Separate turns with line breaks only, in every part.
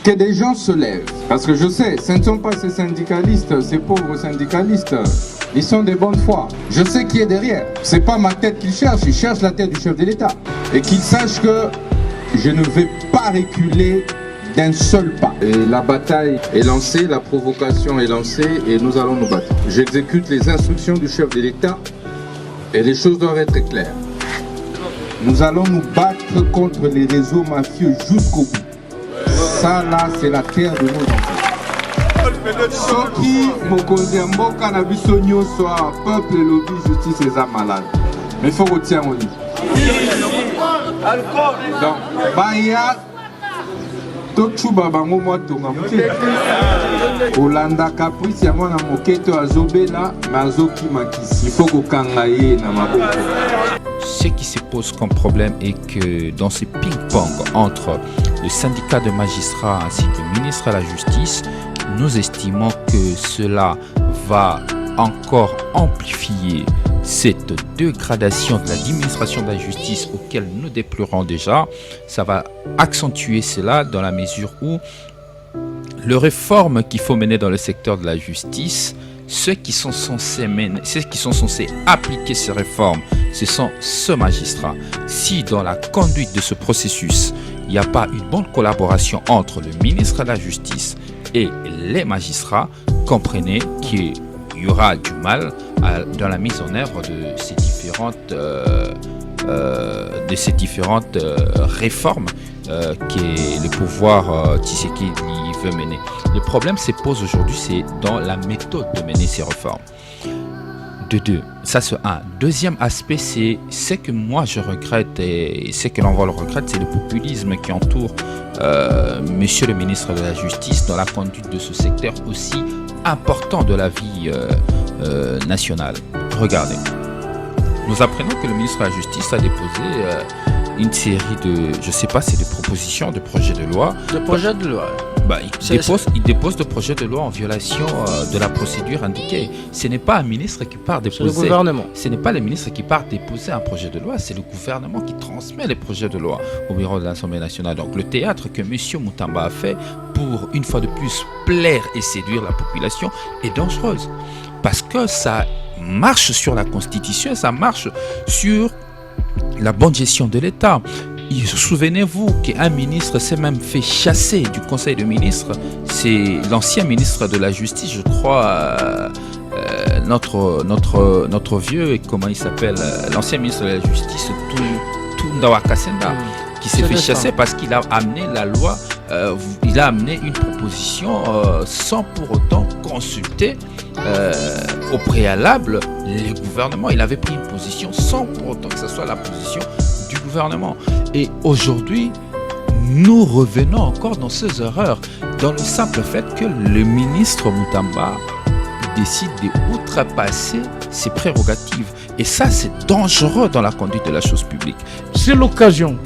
Que des gens se lèvent. Parce que je sais, ce ne sont pas ces syndicalistes, ces pauvres syndicalistes. Ils sont de bonne foi. Je sais qui est derrière. C'est pas ma tête qu'ils cherchent, ils cherchent la tête du chef de l'État. Et qu'ils sachent que je ne vais pas reculer d'un seul pas. Et la bataille est lancée, la provocation est lancée et nous allons nous battre. J'exécute les instructions du chef de l'État et les choses doivent être claires. Nous allons nous battre contre les réseaux mafieux jusqu'au bout. Ça là, c'est la terre de nos enfants. Soki mokonzi ya mboka na biso nyonso peuple lobby justice eza malade. Mais il faut retirer au lit. Donc, baya tochuba bango motonga muke. Olanda caprice ya mwana moketo azobela mazoki makisi. Il faut kokanga ye na maboko.
Ce qui se pose comme problème est que dans ce ping-pong entre le syndicat de magistrats ainsi que le ministre de la Justice, nous estimons que cela va encore amplifier cette dégradation de l'administration de la justice auquel nous déplorons déjà. Ça va accentuer cela dans la mesure où les réformes qu'il faut mener dans le secteur de la justice, ceux qui sont censés appliquer ces réformes, ce sont ce magistrat. Si dans la conduite de ce processus, il n'y a pas une bonne collaboration entre le ministre de la Justice et les magistrats, comprenez qu'il y aura du mal dans la mise en œuvre de ces différentes réformes que le pouvoir Tshisekedi veut mener. Le problème se pose aujourd'hui, c'est dans la méthode de mener ces réformes. Ça c'est un. Deuxième aspect, c'est ce que moi je regrette et ce que l'on le regrette, c'est le populisme qui entoure Monsieur le ministre de la Justice dans la conduite de ce secteur aussi important de la vie nationale. Regardez, nous apprenons que le ministre de la Justice a déposé une série de, je sais pas, c'est des propositions, de projets de loi.
De projets de loi.
Il dépose des projets de loi en violation de la procédure indiquée. Ce n'est pas un ministre qui part déposer.
C'est le gouvernement.
Ce n'est pas le ministre qui part déposer un projet de loi, c'est le gouvernement qui transmet les projets de loi au bureau de l'Assemblée nationale. Donc le théâtre que M. Moutamba a fait pour, une fois de plus, plaire et séduire la population est dangereuse. Parce que ça marche sur la Constitution, ça marche sur la bonne gestion de l'État. Souvenez-vous qu'un ministre s'est même fait chasser du Conseil des ministres. C'est l'ancien ministre de la Justice, je crois, notre vieux, comment il s'appelle, l'ancien ministre de la Justice, Tundawa Kasenda, qui s'est fait chasser parce qu'il a amené la loi, il a amené une proposition sans pour autant consulter au préalable les gouvernements. Il avait pris une position sans pour autant que ce soit la position du gouvernement. Et aujourd'hui, nous revenons encore dans ces erreurs, dans le simple fait que le ministre Moutamba décide d'outrepasser ses prérogatives. Et ça, c'est dangereux dans la conduite de la chose publique.
C'est l'occasion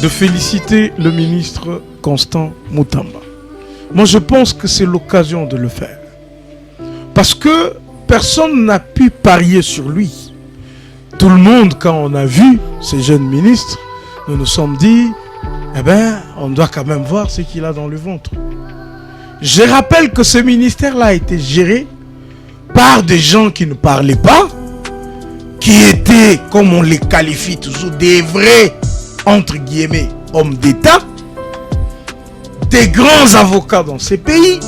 de féliciter le ministre Constant Moutamba. Moi, je pense que c'est l'occasion de le faire. Parce que personne n'a pu parier sur lui. Tout le monde, quand on a vu ces jeunes ministres, nous nous sommes dit, eh bien, on doit quand même voir ce qu'il a dans le ventre. Je rappelle que ce ministère-là a été géré par des gens qui ne parlaient pas, qui étaient, comme on les qualifie toujours, des vrais, entre guillemets, hommes d'État, des grands avocats dans ces pays,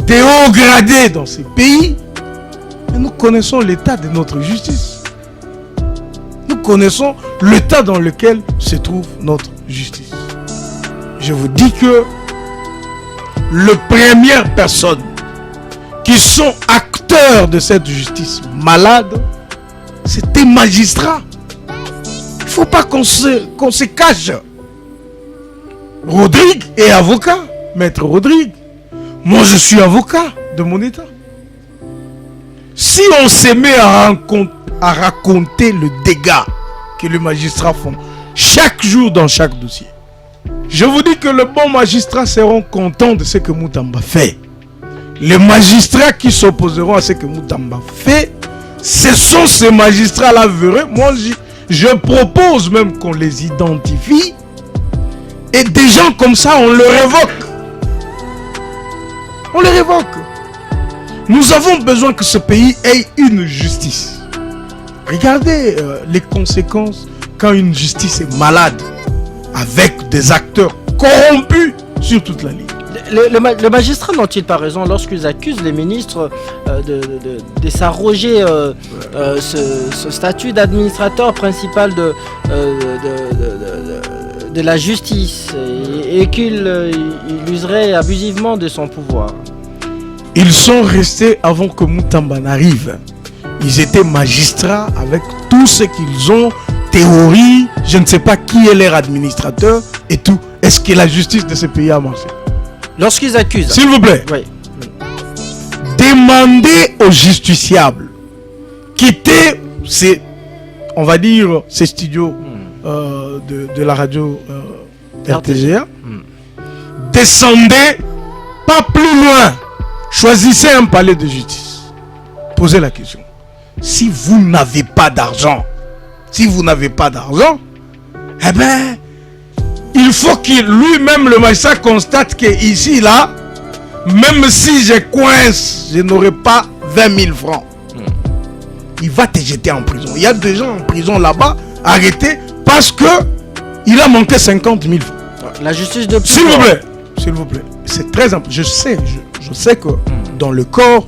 des hauts gradés dans ces pays. Et nous connaissons l'état de notre justice. Nous connaissons l'état dans lequel se trouve notre justice. Je vous dis que les premières personnes qui sont acteurs de cette justice malade, c'est des magistrats. Il ne faut pas qu'on se cache. Rodrigue est avocat, maître Rodrigue. Moi, je suis avocat de mon état. Si on se met à raconter le dégât que les magistrats font chaque jour dans chaque dossier, je vous dis que les bons magistrats seront contents de ce que Moutamba fait. Les magistrats qui s'opposeront à ce que Moutamba fait, ce sont ces magistrats-là véreux. Moi, je propose même qu'on les identifie Et des gens comme ça, on le révoque. On les révoque. Nous avons besoin que ce pays ait une justice. Regardez les conséquences quand une justice est malade, avec des acteurs corrompus sur toute la ligne.
Le magistrat n'ont-ils pas raison lorsqu'ils accusent les ministres de s'arroger ce statut d'administrateur principal de la justice et qu'il userait abusivement de son pouvoir?
Ils sont restés avant que Moutamba n'arrive. Ils étaient magistrats avec tout ce qu'ils ont, théorie, je ne sais pas qui est leur administrateur et tout. Est-ce que la justice de ce pays a marché?
Lorsqu'ils accusent.
S'il vous plaît.
Oui.
Demandez aux justiciables quitter ces, on va dire, ces studios de la radio RTGA. Descendez pas plus loin. Choisissez un palais de justice. Posez la question. Si vous n'avez pas d'argent, eh ben, il faut qu'il lui-même, le magistrat, constate que ici, là, même si je coince, je n'aurai pas 20 000 francs. Il va te jeter en prison. Il y a des gens en prison là-bas, arrêtés, parce que il a manqué 50 000 francs.
La justice de...
S'il vous plaît. C'est très important. Je sais que dans le corps,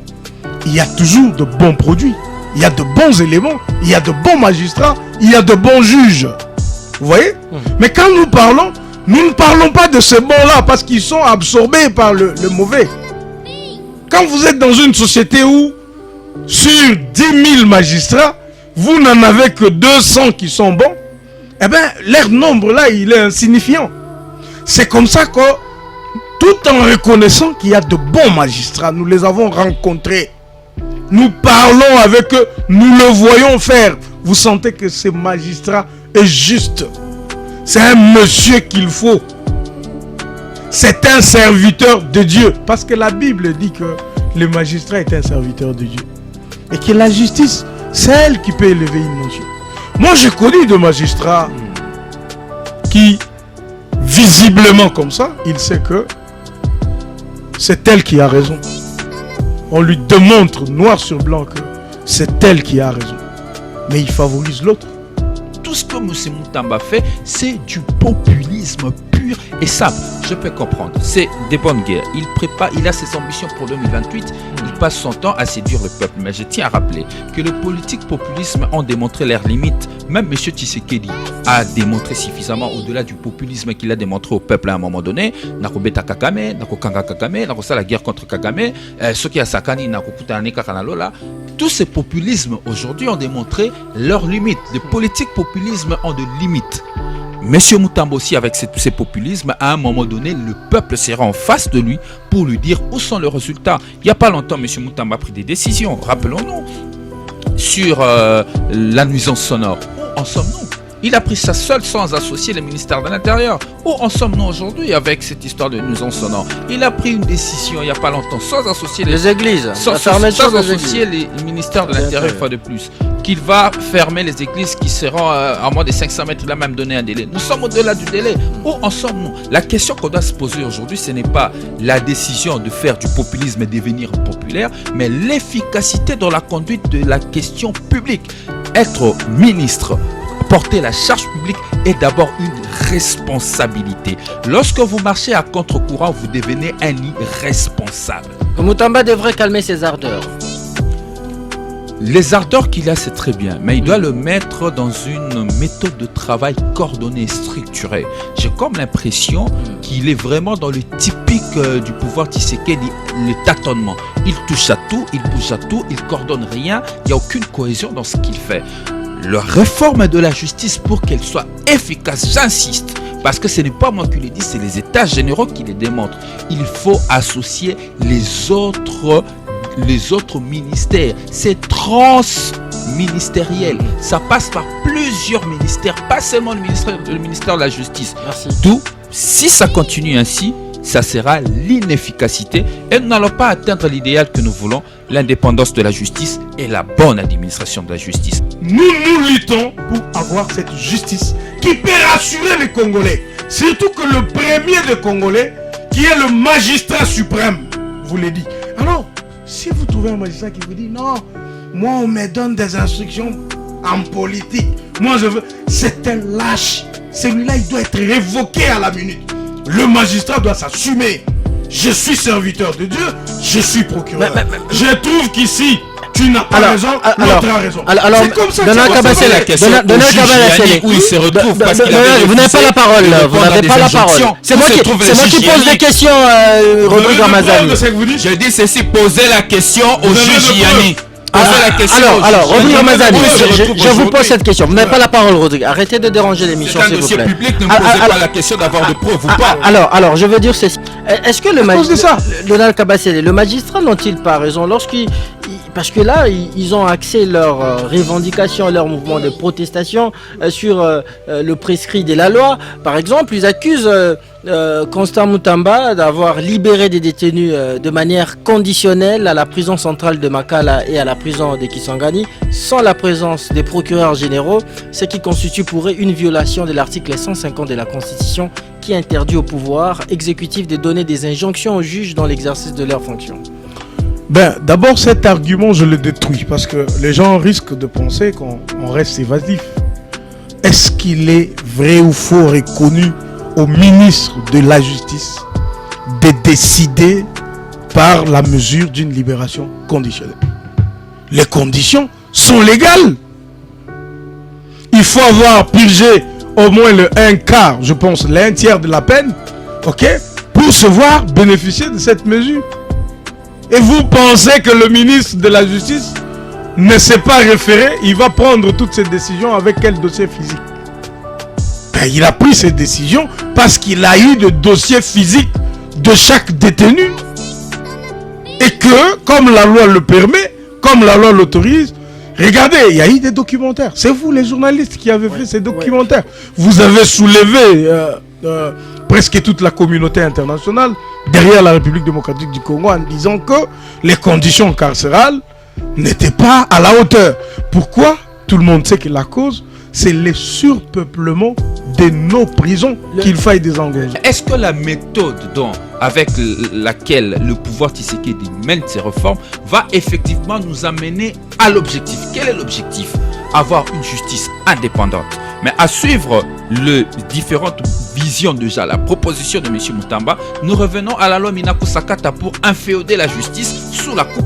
il y a toujours de bons produits. Il y a de bons éléments. Il y a de bons magistrats. Il y a de bons juges. Vous voyez? Mais quand nous parlons, nous ne parlons pas de ces bons-là parce qu'ils sont absorbés par le mauvais. Quand vous êtes dans une société où, sur 10 000 magistrats, vous n'en avez que 200 qui sont bons, eh bien, leur nombre là, il est insignifiant. C'est comme ça que, tout en reconnaissant qu'il y a de bons magistrats, nous les avons rencontrés. Nous parlons avec eux, nous le voyons faire. Vous sentez que ce magistrat est juste. C'est un monsieur qu'il faut. C'est un serviteur de Dieu. Parce que la Bible dit que le magistrat est un serviteur de Dieu. Et que la justice, c'est elle qui peut élever une nation. Moi, j'ai connu de magistrats qui, visiblement comme ça, il sait que c'est elle qui a raison. On lui démontre noir sur blanc que c'est elle qui a raison. Mais il favorise l'autre.
Tout ce que M. Moutamba fait, c'est du populisme pur et simple. Je peux comprendre. C'est des bonnes guerres. Il a ses ambitions pour 2028. Il passe son temps à séduire le peuple. Mais je tiens à rappeler que les politiques populisme ont démontré leurs limites. Même M. Tshisekedi a démontré suffisamment au-delà du populisme qu'il a démontré au peuple à un moment donné. Nakobeta Kagame, Nakokanga Kagame, Nakosa la guerre contre Kagame, Soki Asakani, Nakokutane Kakanalola. Tous ces populismes aujourd'hui ont démontré leurs limites. Les politiques populisme ont de limites. Monsieur Moutamba aussi, avec ces populismes, à un moment donné, le peuple sera en face de lui pour lui dire où sont les résultats. Il n'y a pas longtemps, Monsieur Moutamba a pris des décisions, rappelons-nous, sur la nuisance sonore. Où en sommes-nous? Il a pris ça seul sans associer le ministère de l'Intérieur. Où en sommes-nous aujourd'hui avec cette histoire de nuisance sonore? Il a pris une décision il n'y a pas longtemps sans associer
les églises,
sans associer les ministères de l'Intérieur une fois de plus. Qu'il va fermer les églises qui seront à moins de 500 mètres. Il a même donné un délai. Nous sommes au-delà du délai. Où en sommes-nous? La question qu'on doit se poser aujourd'hui, ce n'est pas la décision de faire du populisme et devenir populaire, mais l'efficacité dans la conduite de la question publique. Être ministre, porter la charge publique est d'abord une responsabilité. Lorsque vous marchez à contre-courant, vous devenez un irresponsable.
Moutamba devrait calmer ses ardeurs.
Les ardeurs qu'il a, c'est très bien, mais il doit le mettre dans une méthode de travail coordonnée et structurée. J'ai comme l'impression qu'il est vraiment dans le typique du pouvoir Tshisekedi, le tâtonnement. Il touche à tout, il bouge à tout, il coordonne rien, il n'y a aucune cohésion dans ce qu'il fait. La réforme de la justice, pour qu'elle soit efficace, j'insiste, parce que ce n'est pas moi qui le dis, c'est les états généraux qui les démontrent. Il faut associer les autres ministères. C'est transministériel. Ça passe par plusieurs ministères, pas seulement le ministère de la Justice.
Merci.
D'où, si ça continue ainsi, ça sera l'inefficacité et nous n'allons pas atteindre l'idéal que nous voulons, l'indépendance de la justice et la bonne administration de la justice.
Nous luttons pour avoir cette justice qui peut rassurer les Congolais. Surtout que le premier des Congolais, qui est le magistrat suprême, vous le dit. Alors, si vous trouvez un magistrat qui vous dit non, moi on me donne des instructions en politique, moi je veux, c'est un lâche. Celui-là il doit être révoqué à la minute. Le magistrat doit s'assumer. Je suis serviteur de Dieu, je suis procureur. Je trouve qu'ici, tu n'as pas raison, l'autre a raison.
Alors,
c'est comme ça que
la question où il se retrouve parce qu'il avait
vous n'avez pas la parole. Vous n'avez pas la parole. C'est moi qui pose des questions, Rodrigue Ramazani.
Je dis ceci, posez la question au juge Yanni.
Alors, Rodrigue Ramazani, je vous pose cette question. Vous n'avez pas la parole, Rodrigue. Arrêtez de déranger l'émission, s'il vous plaît.
C'est un dossier public, ne me posez pas la question d'avoir de preuves ou pas.
Alors, je veux dire ceci. Est-ce que Donald Kabasele, le magistrat n'ont-ils pas raison lorsqu'ils... Parce que là, ils ont axé leurs revendications, leur mouvement de protestation sur le prescrit de la loi. Par exemple, ils accusent Constant Mutamba d'avoir libéré des détenus de manière conditionnelle à la prison centrale de Makala et à la prison de Kisangani, sans la présence des procureurs généraux, ce qui constitue pour eux une violation de l'article 150 de la Constitution qui interdit au pouvoir exécutif de donner des injonctions aux juges dans l'exercice de leurs fonctions.
D'abord, cet argument, je le détruis parce que les gens risquent de penser qu'on reste évasif. Est-ce qu'il est vrai ou faux reconnu au ministre de la Justice de décider par la mesure d'une libération conditionnelle? Les conditions sont légales. Il faut avoir purgé au moins le 1/4, je pense, le 1/3 de la peine, pour se voir bénéficier de cette mesure. Et vous pensez que le ministre de la Justice ne s'est pas référé, il va prendre toutes ces décisions avec quel dossier physique? Il a pris ces décisions parce qu'il a eu le dossier physique de chaque détenu. Et que, comme la loi le permet, comme la loi l'autorise, regardez, il y a eu des documentaires. C'est vous les journalistes qui avez fait ces documentaires. Vous avez soulevé presque toute la communauté internationale derrière la République démocratique du Congo en disant que les conditions carcérales n'étaient pas à la hauteur. Pourquoi? Tout le monde sait que la cause, c'est le surpeuplement de nos prisons qu'il faille désengager.
Est-ce que la méthode avec laquelle le pouvoir Tshisekedi mène ses réformes va effectivement nous amener à l'objectif? Quel est l'objectif? Avoir une justice indépendante. Mais à suivre les différentes visions déjà, la proposition de M. Mutamba, nous revenons à la loi Minaku Sakata pour inféoder la justice sous la coupe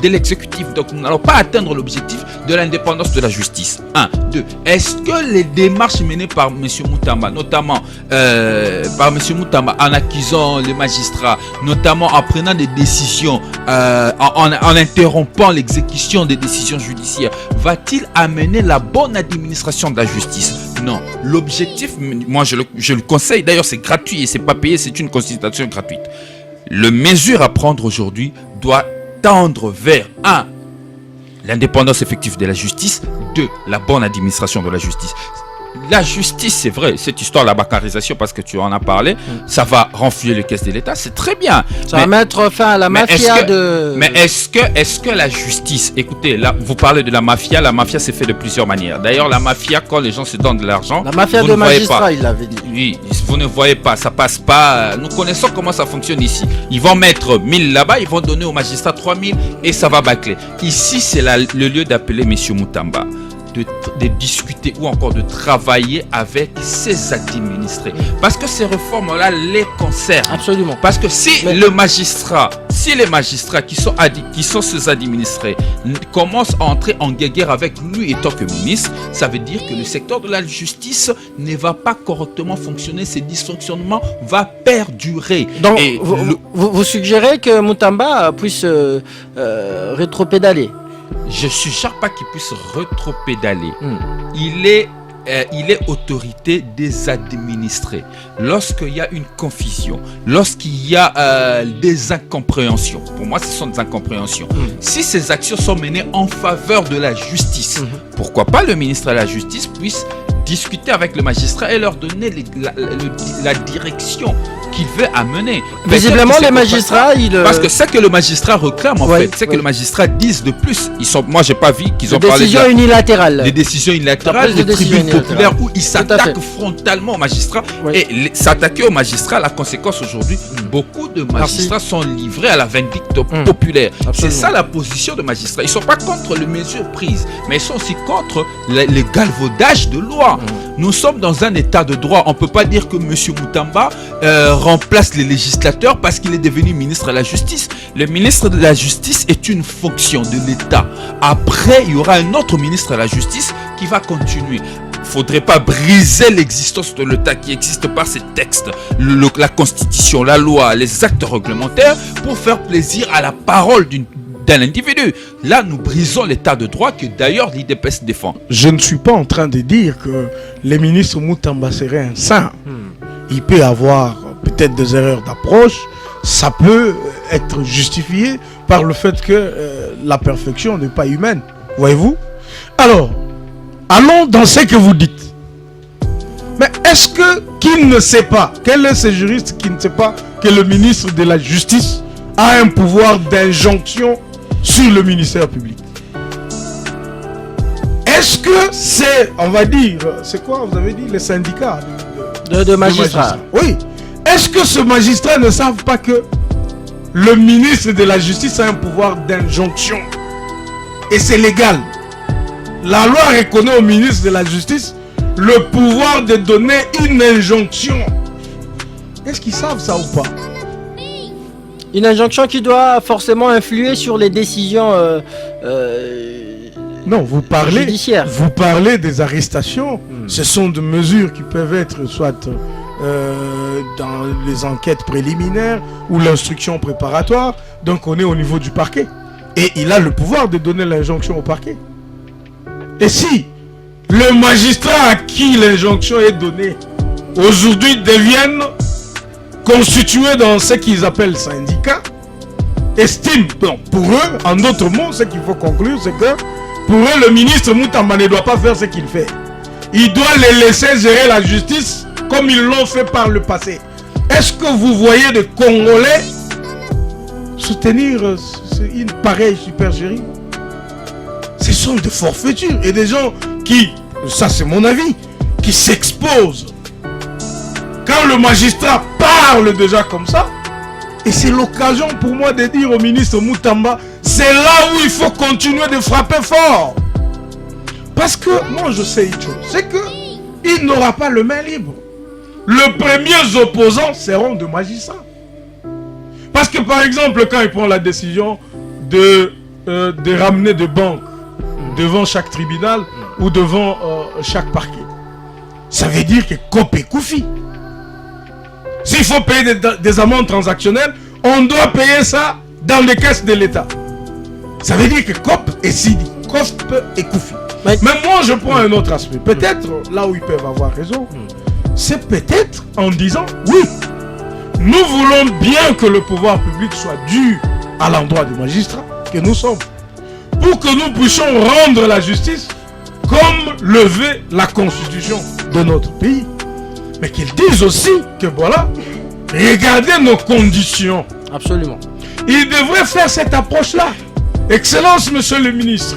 de l'exécutif. Donc nous n'allons pas atteindre l'objectif de l'indépendance de la justice. 1. 2. Est-ce que les démarches menées par M. Mutamba, notamment en accusant les magistrats, notamment en prenant des décisions, en interrompant l'exécution des décisions judiciaires, va-t-il amener la bonne administration de la justice? Non. L'objectif, moi je le conseille, d'ailleurs c'est gratuit et c'est pas payé, c'est une consultation gratuite. Le mesure à prendre aujourd'hui doit tendre vers 1. L'indépendance effective de la justice. 2. La bonne administration de la justice. La justice, c'est vrai, cette histoire de la bancarisation, parce que tu en as parlé, ça va renflouer les caisses de l'État, c'est très bien.
Ça va mettre fin à la mafia de...
Mais est-ce que la justice, écoutez, là, vous parlez de la mafia c'est fait de plusieurs manières. D'ailleurs, la mafia, quand les gens se donnent de l'argent,
la mafia de magistrat, il l'avait dit.
Oui, vous ne voyez pas, ça passe pas. Nous connaissons comment ça fonctionne ici. Ils vont mettre 1000 là-bas, ils vont donner au magistrat 3000 et ça va bâcler. Ici, c'est le lieu d'appeler M. Mutamba. De discuter ou encore de travailler avec ses administrés. Parce que ces réformes-là les concernent.
Absolument.
Parce que si les magistrats qui sont ses administrés commencent à entrer en guerre avec lui en tant que ministre, ça veut dire que le secteur de la justice ne va pas correctement fonctionner, ces dysfonctionnements vont perdurer.
Donc, vous suggérez que Mutamba puisse rétropédaler?
Je suggère pas qu'il puisse rétropédaler. Il est autorité des administrés. Lorsqu'il y a une confusion, lorsqu'il y a des incompréhensions, pour moi ce sont des incompréhensions. Si ces actions sont menées en faveur de la justice, pourquoi pas le ministre de la Justice puisse discuter avec le magistrat et leur donner la direction qu'il veut amener.
Visiblement, les magistrats,
parce que c'est que le magistrat réclame en fait, c'est que le magistrat disent de plus. Moi, j'ai pas vu qu'ils ont parlé
de unilatérales.
Des décisions unilatérales, des tribunes populaires où ils s'attaquent frontalement aux magistrats. Et s'attaquer aux magistrats, la conséquence aujourd'hui, beaucoup de magistrats sont livrés à la vindicte populaire. C'est ça la position de magistrats. Ils sont pas contre les mesures prises, mais ils sont aussi contre le galvaudage de loi. Nous sommes dans un état de droit. On peut pas dire que M. Moutamba remplace les législateurs parce qu'il est devenu ministre de la Justice. Le ministre de la Justice est une fonction de l'État. Après, il y aura un autre ministre de la Justice qui va continuer. Il ne faudrait pas briser l'existence de l'État qui existe par ces textes, la Constitution, la loi, les actes réglementaires pour faire plaisir à la parole d'un individu. Là, nous brisons l'état de droit que d'ailleurs l'IDPS défend.
Je ne suis pas en train de dire que le ministre Moutamba serait un saint. Il peut avoir peut-être des erreurs d'approche. Ça peut être justifié par le fait que la perfection n'est pas humaine. Voyez-vous? Alors, allons dans ce que vous dites. Mais est-ce que qui ne sait pas, quel est ce juriste qui ne sait pas que le ministre de la Justice a un pouvoir d'injonction sur le ministère public? Est-ce que c'est, on va dire, c'est quoi vous avez dit, les syndicats
de magistrats?
Oui. Est-ce que ce magistrat ne savent pas que le ministre de la Justice a un pouvoir d'injonction? Et c'est légal. La loi reconnaît au ministre de la Justice le pouvoir de donner une injonction. Est-ce qu'ils savent ça ou pas?
Une injonction qui doit forcément influer sur les décisions
non, vous parlez
judiciaires.
Vous parlez des arrestations. Ce sont des mesures qui peuvent être soit dans les enquêtes préliminaires ou l'instruction préparatoire. Donc on est au niveau du parquet. Et il a le pouvoir de donner l'injonction au parquet. Et si le magistrat à qui l'injonction est donnée aujourd'hui deviennent constitués dans ce qu'ils appellent syndicats, estiment, pour eux, en d'autres mots, ce qu'il faut conclure, c'est que pour eux, le ministre Moutamba ne doit pas faire ce qu'il fait. Il doit les laisser gérer la justice comme ils l'ont fait par le passé. Est-ce que vous voyez des Congolais soutenir une pareille supercherie? Ce sont des forfaitures et des gens qui, ça c'est mon avis, qui s'exposent. Quand le magistrat parle déjà comme ça, et c'est l'occasion pour moi de dire au ministre Moutamba, c'est là où il faut continuer de frapper fort. Parce que moi je sais une chose, c'est qu'il n'aura pas le main libre. Les premiers opposants seront des magistrats. Parce que par exemple, quand il prend la décision de ramener des banques devant chaque tribunal ou devant chaque parquet, ça veut dire que COP et Koufi. S'il faut payer des amendes transactionnelles, on doit payer ça dans les caisses de l'État. Ça veut dire que COP et Sidi, COP et Koufi. Mais moi je prends un autre aspect. Peut-être là où ils peuvent avoir raison, c'est peut-être en disant oui, nous voulons bien que le pouvoir public soit dû à l'endroit du magistrat que nous sommes, pour que nous puissions rendre la justice comme le veut la constitution de notre pays. Mais qu'ils disent aussi que voilà, regardez nos conditions.
Absolument.
Ils devraient faire cette approche-là. Excellence, monsieur le ministre,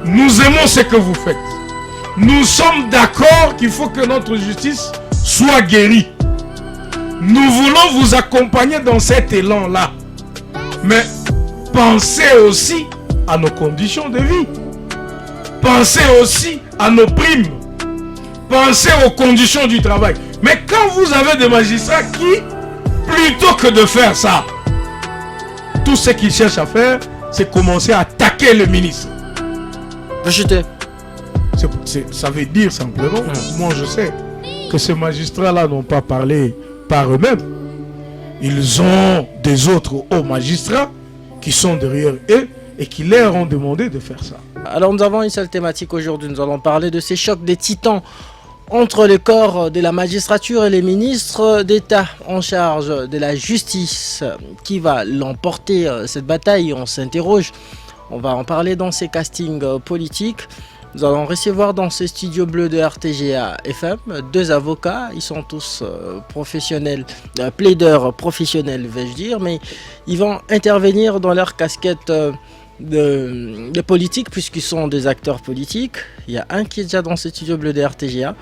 nous aimons ce que vous faites. Nous sommes d'accord qu'il faut que notre justice soit guérie. Nous voulons vous accompagner dans cet élan-là. Mais pensez aussi à nos conditions de vie. Pensez aussi à nos primes. Pensez aux conditions du travail. Mais quand vous avez des magistrats qui, plutôt que de faire ça, tout ce qu'ils cherchent à faire, c'est commencer à attaquer le ministre.
Rejeter.
Ça veut dire simplement, moi je sais que ces magistrats-là n'ont pas parlé par eux-mêmes. Ils ont des autres hauts magistrats qui sont derrière eux et qui leur ont demandé de faire ça.
Alors nous avons une seule thématique aujourd'hui. Nous allons parler de ces chocs des titans entre le corps de la magistrature et les ministres d'État en charge de la justice. Qui va l'emporter cette bataille? On s'interroge. On va en parler dans ces castings politiques. Nous allons recevoir dans ces studios bleus de RTGA FM 2 avocats. Ils sont tous professionnels, plaideurs professionnels, vais-je dire, mais ils vont intervenir dans leur casquette de politique, puisqu'ils sont des acteurs politiques. Il y a un qui est déjà dans ce studio bleu de RTGA,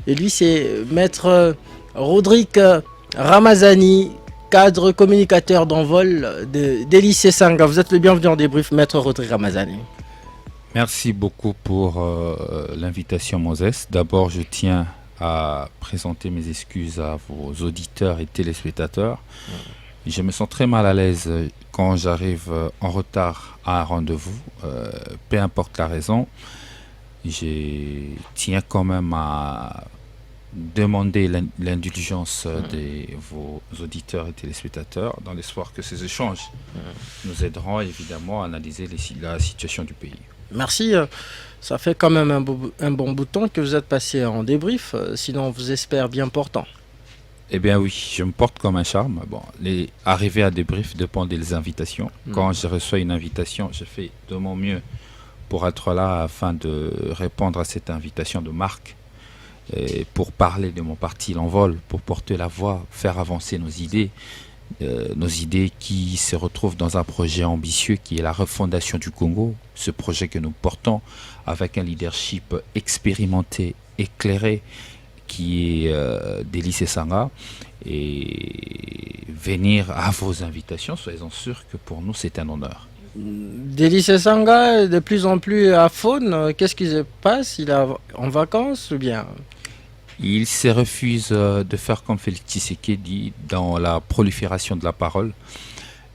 et lui c'est Maître Rodrigue Ramazani, cadre communicateur d'envol des lycées Sanga. Vous êtes le bienvenu en débrief, Maître Rodrigue Ramazani.
Merci beaucoup pour l'invitation, Moses. D'abord, je tiens à présenter mes excuses à vos auditeurs et téléspectateurs. Je me sens très mal à l'aise quand j'arrive en retard à un rendez-vous, peu importe la raison. Je tiens quand même à demander l'indulgence de vos auditeurs et téléspectateurs dans l'espoir que ces échanges nous aideront évidemment à analyser la situation du pays.
Merci. Ça fait quand même un bon bout de temps que vous êtes passé en débrief, sinon on vous espère bien portant.
Eh bien oui, je me porte comme un charme. Bon, arriver à débrief dépend des invitations. Quand je reçois une invitation, je fais de mon mieux pour être là afin de répondre à cette invitation de Marc, et pour parler de mon parti L'Envol, pour porter la voix, faire avancer nos idées qui se retrouvent dans un projet ambitieux qui est la refondation du Congo, ce projet que nous portons avec un leadership expérimenté, éclairé, qui est des lycées Sanga, et venir à vos invitations, soyez-en sûrs que pour nous c'est un honneur.
Des lycées Sanga de plus en plus à faune, qu'est-ce qui se passe? Il est en vacances ou bien?
Il se refuse de faire comme Félix Tshisekedi dans la prolifération de la parole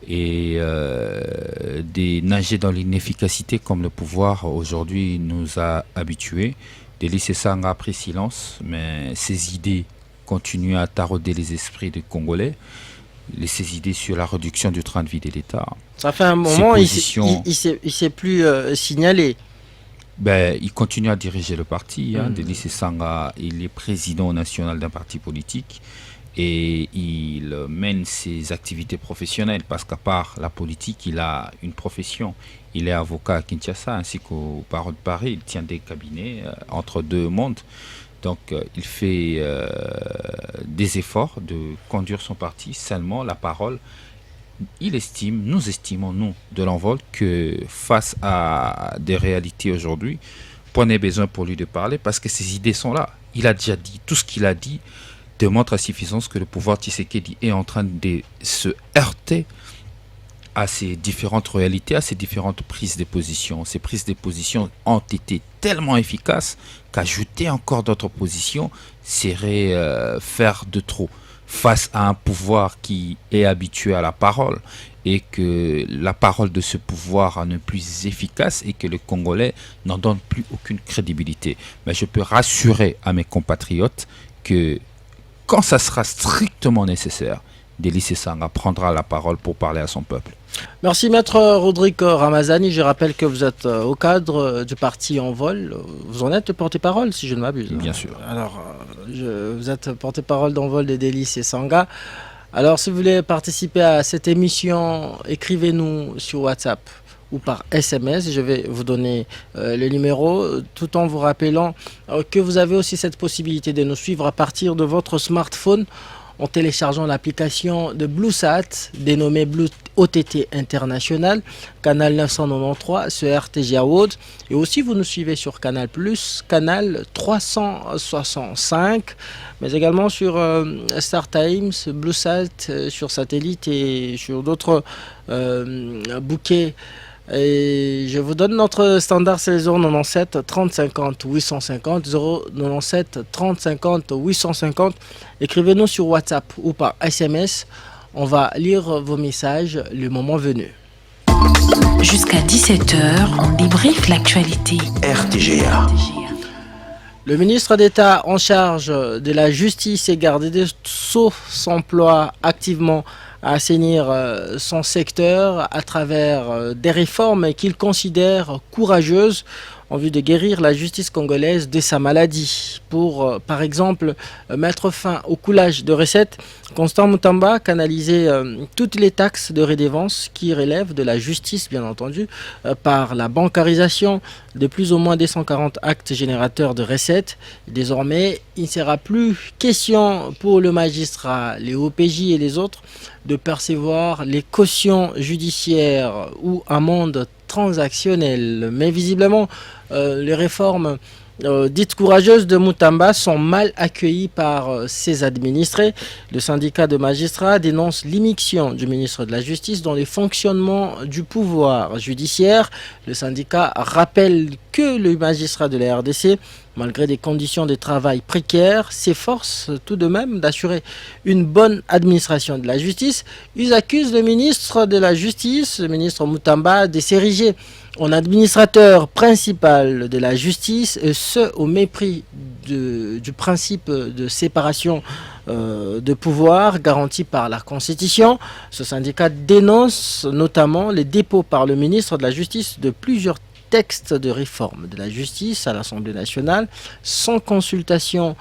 et de nager dans l'inefficacité comme le pouvoir aujourd'hui nous a habitués. Des lycées Sanga a pris silence, mais ces idées continuent à tarauder les esprits des Congolais. Ces idées sur la réduction du train de vie de l'État.
Ça fait un moment, il ne s'est plus signalé.
Il continue à diriger le parti. Des lycées Sanga, il est président national d'un parti politique et il mène ses activités professionnelles parce qu'à part la politique, il a une profession. Il est avocat à Kinshasa ainsi qu'au barreau de Paris. Il tient des cabinets entre deux mondes. Donc il fait des efforts de conduire son parti. Seulement la parole, nous estimons, nous, de l'Envol, que face à des réalités aujourd'hui, prenez besoin pour lui de parler parce que ses idées sont là. Il a déjà dit, tout ce qu'il a dit démontre à suffisance que le pouvoir Tshisekedi est en train de se heurter à ces différentes réalités, à ces différentes prises de position. Ces prises de position ont été tellement efficaces qu'ajouter encore d'autres positions serait faire de trop face à un pouvoir qui est habitué à la parole et que la parole de ce pouvoir n'est plus efficace et que les Congolais n'en donnent plus aucune crédibilité. Mais je peux rassurer à mes compatriotes que quand ça sera strictement nécessaire, des lycées Sanga prendra la parole pour parler à son peuple.
Merci Maître Rodrigue Ramazani. Je rappelle que vous êtes au cadre du parti Envol. Vous en êtes le porte-parole si je ne m'abuse.
Bien sûr.
Alors, vous êtes porte-parole d'Envol des lycées Sanga. Alors si vous voulez participer à cette émission, écrivez-nous sur WhatsApp ou par SMS. Je vais vous donner le numéro tout en vous rappelant que vous avez aussi cette possibilité de nous suivre à partir de votre smartphone en téléchargeant l'application de BlueSat dénommée Blue OTT International, canal 993 sur RTGA World. Et aussi vous nous suivez sur Canal+, canal 365, mais également sur Star Times, BlueSat sur satellite et sur d'autres bouquets. Et je vous donne notre standard, c'est le 097 30 50 850, 097 30 50 850. Écrivez-nous sur WhatsApp ou par SMS. On va lire vos messages le moment venu.
Jusqu'à 17h, on débriefe l'actualité.
RTGA.
Le ministre d'État en charge de la justice et garde des Sceaux s'emploie activement à assainir son secteur à travers des réformes qu'il considère courageuses. en vue de guérir la justice congolaise de sa maladie. Pour, par exemple, mettre fin au coulage de recettes, Constant Moutamba canalisait toutes les taxes de rédévance qui relèvent de la justice, bien entendu, par la bancarisation de plus ou moins 240 actes générateurs de recettes. Désormais, il ne sera plus question pour le magistrat, les OPJ et les autres de percevoir les cautions judiciaires ou amendes transactionnelles. Mais visiblement, les réformes dites courageuses de Moutamba sont mal accueillies par ses administrés. Le syndicat de magistrats dénonce l'immixtion du ministre de la Justice dans les fonctionnements du pouvoir judiciaire. Le syndicat rappelle que le magistrat de la RDC, malgré des conditions de travail précaires, s'efforce tout de même d'assurer une bonne administration de la justice. Ils accusent le ministre de la Justice, le ministre Moutamba, de s'ériger en administrateur principal de la justice, et ce au mépris du principe de séparation de pouvoir garanti par la Constitution. Ce syndicat dénonce notamment les dépôts par le ministre de la Justice de plusieurs textes de réforme de la justice à l'Assemblée nationale sans consultation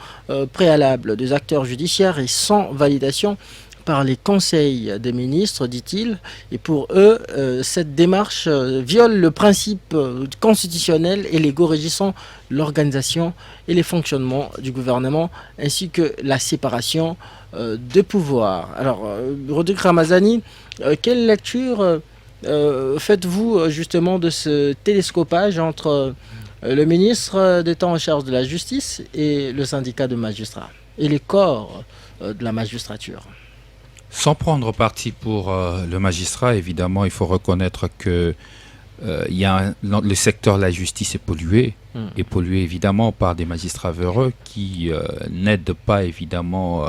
préalable des acteurs judiciaires et sans validation par les conseils des ministres, dit-il. Et pour eux, cette démarche viole le principe constitutionnel et légaux régissant l'organisation et les fonctionnements du gouvernement, ainsi que la séparation de pouvoir. Alors, Rodrigue Ramazani, quelle lecture faites-vous justement de ce télescopage entre le ministre d'État en charge de la justice et le syndicat de magistrats et les corps de la magistrature?
Sans prendre parti pour le magistrat, évidemment, il faut reconnaître que le secteur de la justice est pollué évidemment par des magistrats véreux qui n'aident pas évidemment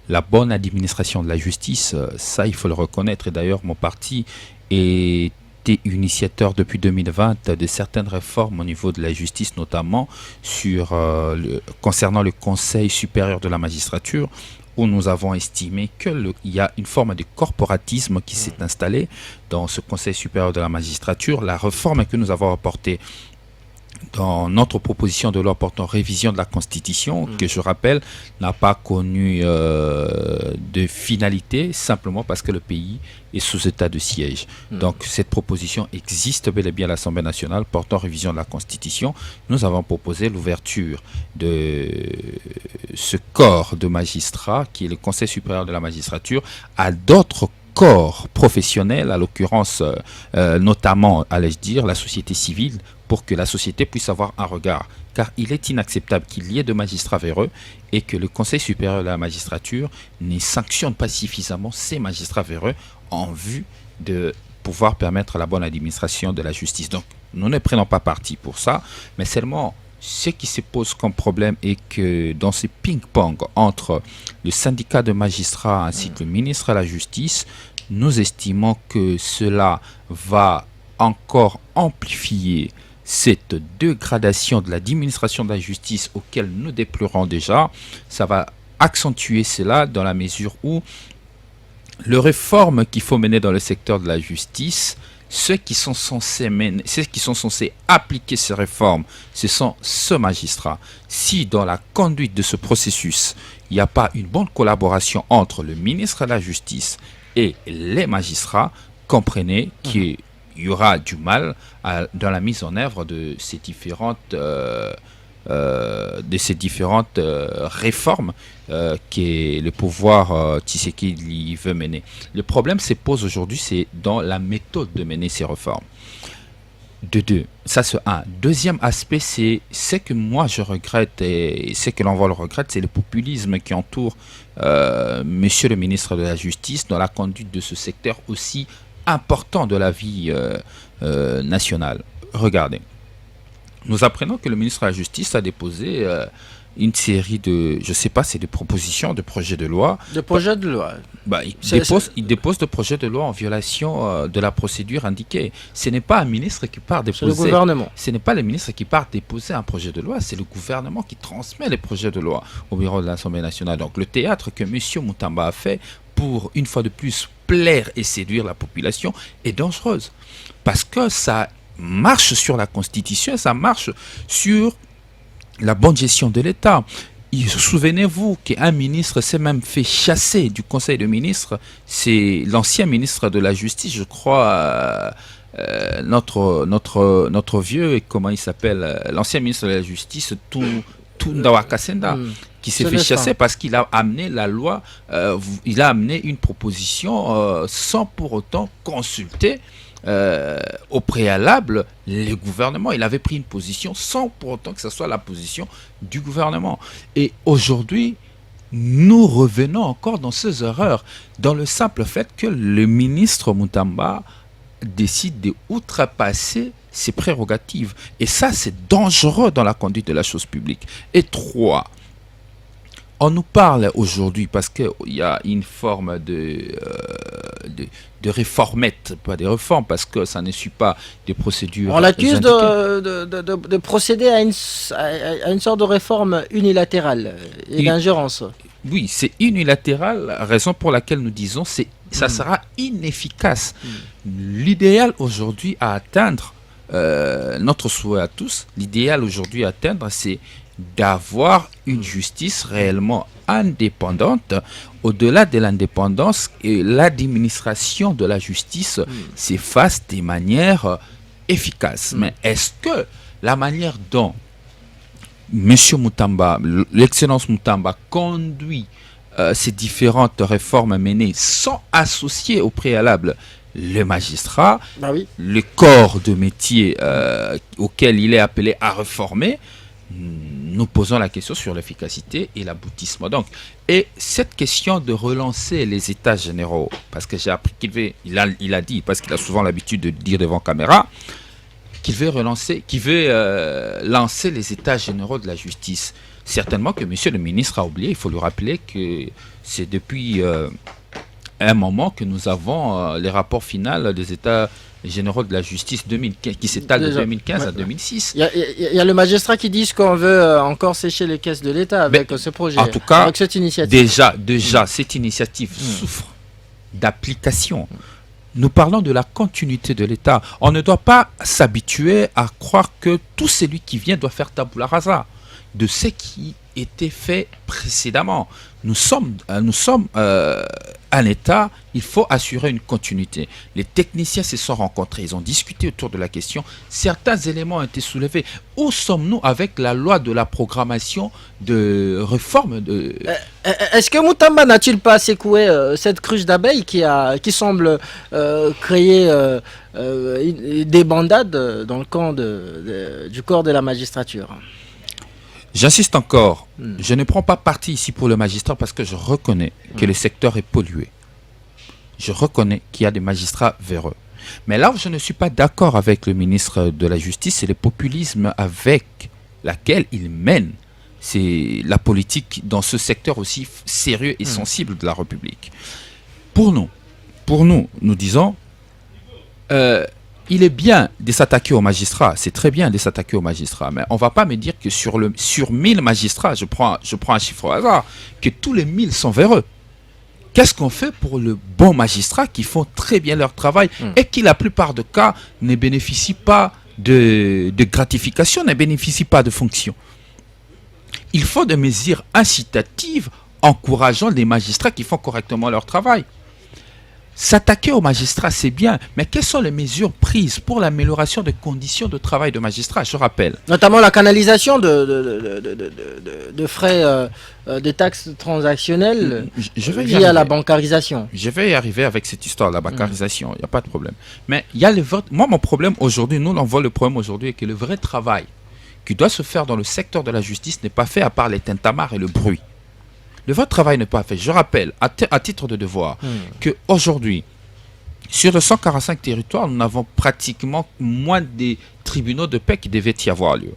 la bonne administration de la justice. Ça, il faut le reconnaître. Et d'ailleurs, mon parti était initiateur depuis 2020 de certaines réformes au niveau de la justice, notamment concernant le Conseil supérieur de la magistrature, où nous avons estimé qu'il y a une forme de corporatisme qui s'est installée dans ce Conseil supérieur de la magistrature. La réforme que nous avons apportée dans notre proposition de loi portant révision de la Constitution, que je rappelle, n'a pas connu de finalité, simplement parce que le pays est sous état de siège. Donc cette proposition existe bel et bien à l'Assemblée nationale portant révision de la Constitution. Nous avons proposé l'ouverture de ce corps de magistrats, qui est le Conseil supérieur de la magistrature, à d'autres corps professionnels, à l'occurrence notamment, allais-je dire, la société civile, pour que la société puisse avoir un regard. Car il est inacceptable qu'il y ait de magistrats véreux et que le Conseil supérieur de la magistrature ne sanctionne pas suffisamment ces magistrats véreux en vue de pouvoir permettre la bonne administration de la justice. Donc, nous ne prenons pas parti pour ça, mais seulement ce qui se pose comme problème est que dans ces ping-pong entre le syndicat de magistrats ainsi que le ministre de la Justice, nous estimons que cela va encore amplifier cette dégradation de l'administration de la justice auquel nous déplorons déjà. Ça va accentuer cela dans la mesure où les réformes qu'il faut mener dans le secteur de la justice, ceux qui sont censés appliquer ces réformes, ce sont ce magistrat. Si dans la conduite de ce processus, il n'y a pas une bonne collaboration entre le ministre de la Justice et les magistrats, comprenez qu'il y aura du mal dans la mise en œuvre de ces différentes réformes que le pouvoir Tshisekedi veut mener. Le problème se pose aujourd'hui, c'est dans la méthode de mener ces réformes. Ça c'est un. Deuxième aspect, c'est ce que moi je regrette et ce que l'on voit le regrette, c'est le populisme qui entoure Monsieur le ministre de la Justice dans la conduite de ce secteur aussi important de la vie nationale. Regardez, nous apprenons que le ministre de la Justice a déposé une série de, je sais pas, c'est des propositions, de projets de loi.
De projets de loi.
Il dépose des projets de loi en violation de la procédure indiquée. Ce n'est pas un ministre qui part déposer.
C'est le gouvernement.
Ce n'est pas le ministre qui part déposer un projet de loi, c'est le gouvernement qui transmet les projets de loi au bureau de l'Assemblée nationale. Donc le théâtre que M. Moutamba a fait pour, une fois de plus, plaire et séduire la population est dangereuse. Parce que ça marche sur la Constitution, ça marche sur la bonne gestion de l'État. Souvenez-vous qu'un ministre s'est même fait chasser du Conseil de ministres. C'est l'ancien ministre de la Justice, je crois, notre vieux, comment il s'appelle, l'ancien ministre de la Justice, Tundawa Kasenda, qui s'est fait chasser parce qu'il a amené la loi, il a amené une proposition sans pour autant consulter au préalable les gouvernements. Il avait pris une position sans pour autant que ce soit la position du gouvernement. Et aujourd'hui, nous revenons encore dans ces erreurs, dans le simple fait que le ministre Mutamba décide de outrepasser ses prérogatives. Et ça, c'est dangereux dans la conduite de la chose publique. Et 3, on nous parle aujourd'hui, parce qu'il y a une forme de réformette, pas de réforme, parce que ça ne suit pas des procédures.
On l'accuse de procéder à une sorte de réforme unilatérale et d'ingérence.
Oui, c'est unilatéral, raison pour laquelle nous disons que ça sera inefficace. L'idéal aujourd'hui à atteindre, notre souhait à tous, l'idéal aujourd'hui à atteindre, c'est d'avoir une justice réellement indépendante. Au-delà de l'indépendance, l'administration de la justice s'efface de manière efficace. Mais est-ce que la manière dont M. Mutamba, l'excellence Mutamba, conduit ces différentes réformes menées sans associer au préalable le magistrat, le corps de métier auquel il est appelé à réformer, nous posons la question sur l'efficacité et l'aboutissement. Donc, et cette question de relancer les états généraux, parce que j'ai appris il a dit, parce qu'il a souvent l'habitude de dire devant caméra, qu'il veut lancer les états généraux de la justice. Certainement que monsieur le ministre a oublié, il faut lui rappeler que c'est depuis un moment que nous avons les rapports finaux des états généraux de la justice 2015, qui s'étalent de 2015 à 2006.
Il y a le magistrat qui dit qu'on veut encore sécher les caisses de l'État avec ce projet,
en tout cas,
avec cette initiative.
Déjà cette initiative souffre d'application. Nous parlons de la continuité de l'État. On ne doit pas s'habituer à croire que tout celui qui vient doit faire tabula rasa de ce qui était fait précédemment. Nous sommes un État, il faut assurer une continuité. Les techniciens se sont rencontrés, ils ont discuté autour de la question. Certains éléments ont été soulevés. Où sommes-nous avec la loi de la programmation de réforme de...
Est-ce que Mutamba n'a-t-il pas secoué cette cruche d'abeilles qui semble créer des bandades dans le camp du corps de la magistrature?
J'insiste encore, je ne prends pas parti ici pour le magistrat parce que je reconnais que le secteur est pollué. Je reconnais qu'il y a des magistrats véreux. Mais là où je ne suis pas d'accord avec le ministre de la Justice, c'est le populisme avec lequel il mène la politique dans ce secteur aussi sérieux et sensible de la République. Pour nous, nous disons... il est bien de s'attaquer aux magistrats, c'est très bien de s'attaquer aux magistrats, mais on ne va pas me dire que sur 1000 magistrats, je prends un chiffre au hasard, que tous les 1000 sont véreux. Qu'est-ce qu'on fait pour le bon magistrat qui font très bien leur travail et qui, la plupart des cas, ne bénéficient pas de gratification, ne bénéficient pas de fonction? Il faut des mesures incitatives encourageant les magistrats qui font correctement leur travail. S'attaquer aux magistrats, c'est bien, mais quelles sont les mesures prises pour l'amélioration des conditions de travail de magistrats? Je rappelle.
Notamment la canalisation de frais de taxes transactionnelles via la bancarisation.
Je vais y arriver avec cette histoire, la bancarisation, il n'y a pas de problème. Mais il y a moi, mon problème aujourd'hui, nous, on voit le problème aujourd'hui, est que le vrai travail qui doit se faire dans le secteur de la justice n'est pas fait à part les tintamarres et le bruit. Le vrai travail n'est pas fait. Je rappelle, à titre de devoir, qu'aujourd'hui, sur les 145 territoires, nous avons pratiquement moins des tribunaux de paix qui devaient y avoir lieu.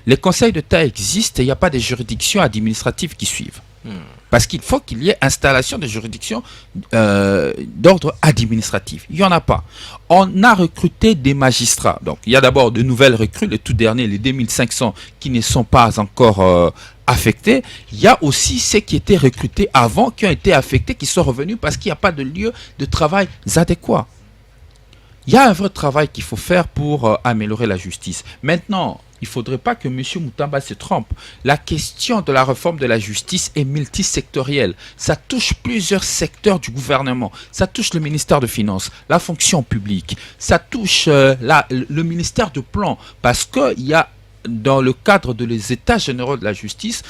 Les conseils d'État existent et il n'y a pas de juridictions administratives qui suivent. Parce qu'il faut qu'il y ait installation de juridictions d'ordre administratif. Il n'y en a pas. On a recruté des magistrats. Donc, il y a d'abord de nouvelles recrues, les tout derniers, les 2500 qui ne sont pas encore affectés. Il y a aussi ceux qui étaient recrutés avant, qui ont été affectés, qui sont revenus parce qu'il n'y a pas de lieu de travail adéquat. Il y a un vrai travail qu'il faut faire pour améliorer la justice. Maintenant, il ne faudrait pas que M. Moutamba se trompe. La question de la réforme de la justice est multisectorielle. Ça touche plusieurs secteurs du gouvernement. Ça touche le ministère de Finances, la fonction publique. Ça touche le ministère de Plan. Parce qu'il y a, dans le cadre de les États généraux de la justice,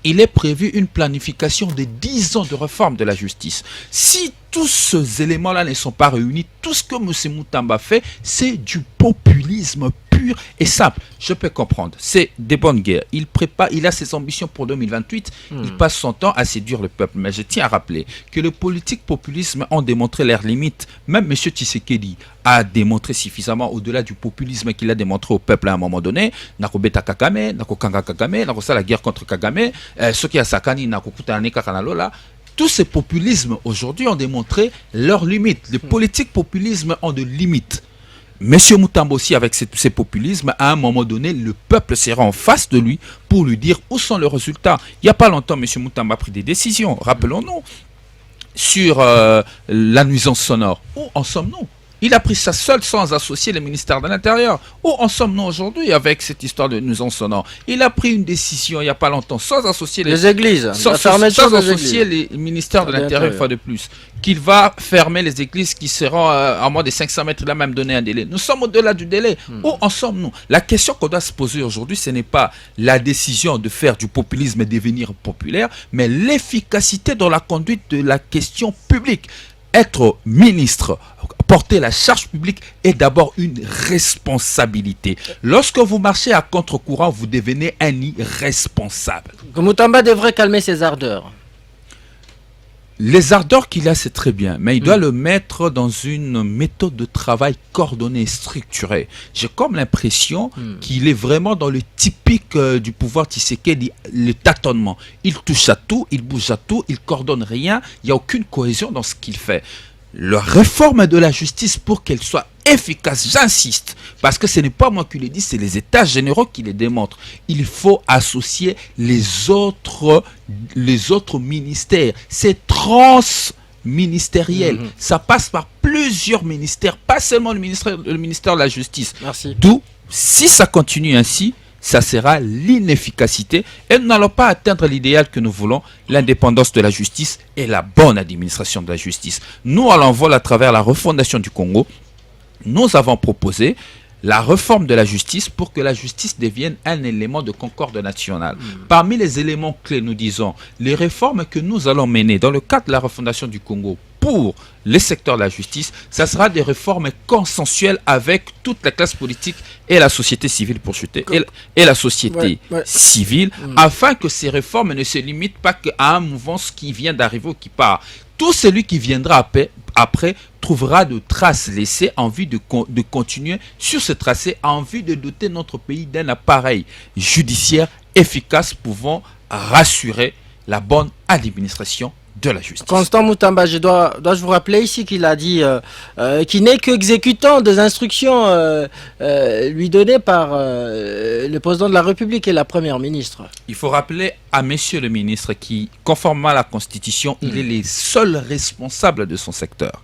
il est prévu une planification de 10 ans de réforme de la justice. Si tous ces éléments-là ne sont pas réunis, tout ce que M. Moutamba fait, c'est du populisme pur et simple. Je peux comprendre, c'est des bonnes guerres. Il a ses ambitions pour 2028, il passe son temps à séduire le peuple. Mais je tiens à rappeler que les politiques populisme ont démontré leurs limites. Même M. Tshisekedi a démontré suffisamment au-delà du populisme qu'il a démontré au peuple à un moment donné. Nako beta Kagame, nako kanga Kagame, nako sa la guerre contre Kagame, ceux qui a sakani nako kutane kakanalola. Tous ces populismes aujourd'hui ont démontré leurs limites. Les politiques populisme ont de limites. Monsieur Moutamba aussi, avec ces populismes, à un moment donné, le peuple sera en face de lui pour lui dire où sont les résultats. Il n'y a pas longtemps, Monsieur Moutamba a pris des décisions, rappelons-nous, sur la nuisance sonore. Où en sommes-nous? Il a pris ça seul sans associer le ministère de l'Intérieur. Où en sommes-nous aujourd'hui avec cette histoire de nuisance sonore? Il a pris une décision il n'y a pas longtemps sans associer
les églises,
sans associer les ministères de l'Intérieur une fois de plus. Qu'il va fermer les églises qui seront à moins de 500 mètres. Il a même donné un délai. Nous sommes au-delà du délai. Où en sommes-nous? La question qu'on doit se poser aujourd'hui, ce n'est pas la décision de faire du populisme et devenir populaire, mais l'efficacité dans la conduite de la question publique. Être ministre, porter la charge publique est d'abord une responsabilité. Lorsque vous marchez à contre-courant, vous devenez un irresponsable.
Moutamba devrait calmer ses ardeurs.
Les ardeurs qu'il a, c'est très bien, mais il doit le mettre dans une méthode de travail coordonnée et structurée. J'ai comme l'impression qu'il est vraiment dans le typique du pouvoir Tshisekedi, le tâtonnement. Il touche à tout, il bouge à tout, il coordonne rien, il n'y a aucune cohésion dans ce qu'il fait. La réforme de la justice, pour qu'elle soit efficace, j'insiste, parce que ce n'est pas moi qui le dis, c'est les États généraux qui les démontrent. Il faut associer les autres ministères. C'est transministériel. Ça passe par plusieurs ministères, pas seulement le ministère de la Justice.
Merci.
D'où, si ça continue ainsi, ça sera l'inefficacité et nous n'allons pas atteindre l'idéal que nous voulons, l'indépendance de la justice et la bonne administration de la justice. Nous, à l'envol, à travers la refondation du Congo, nous avons proposé la réforme de la justice pour que la justice devienne un élément de concorde nationale. Parmi les éléments clés, nous disons, les réformes que nous allons mener dans le cadre de la refondation du Congo pour les secteurs de la justice, ça sera des réformes consensuelles avec toute la classe politique et la société civile pour chuter, et la société civile, afin que ces réformes ne se limitent pas qu'à un mouvement qui vient d'arriver ou qui part. Tout celui qui viendra après trouvera de traces laissées en vue de continuer sur ce tracé, en vue de doter notre pays d'un appareil judiciaire efficace pouvant rassurer la bonne administration de la justice.
Constant Moutamba, dois-je vous rappeler ici qu'il a dit qu'il n'est qu'exécutant des instructions lui données par le président de la République et la première ministre.
Il faut rappeler à monsieur le ministre qui, conformément à la Constitution, il est le seul responsable de son secteur.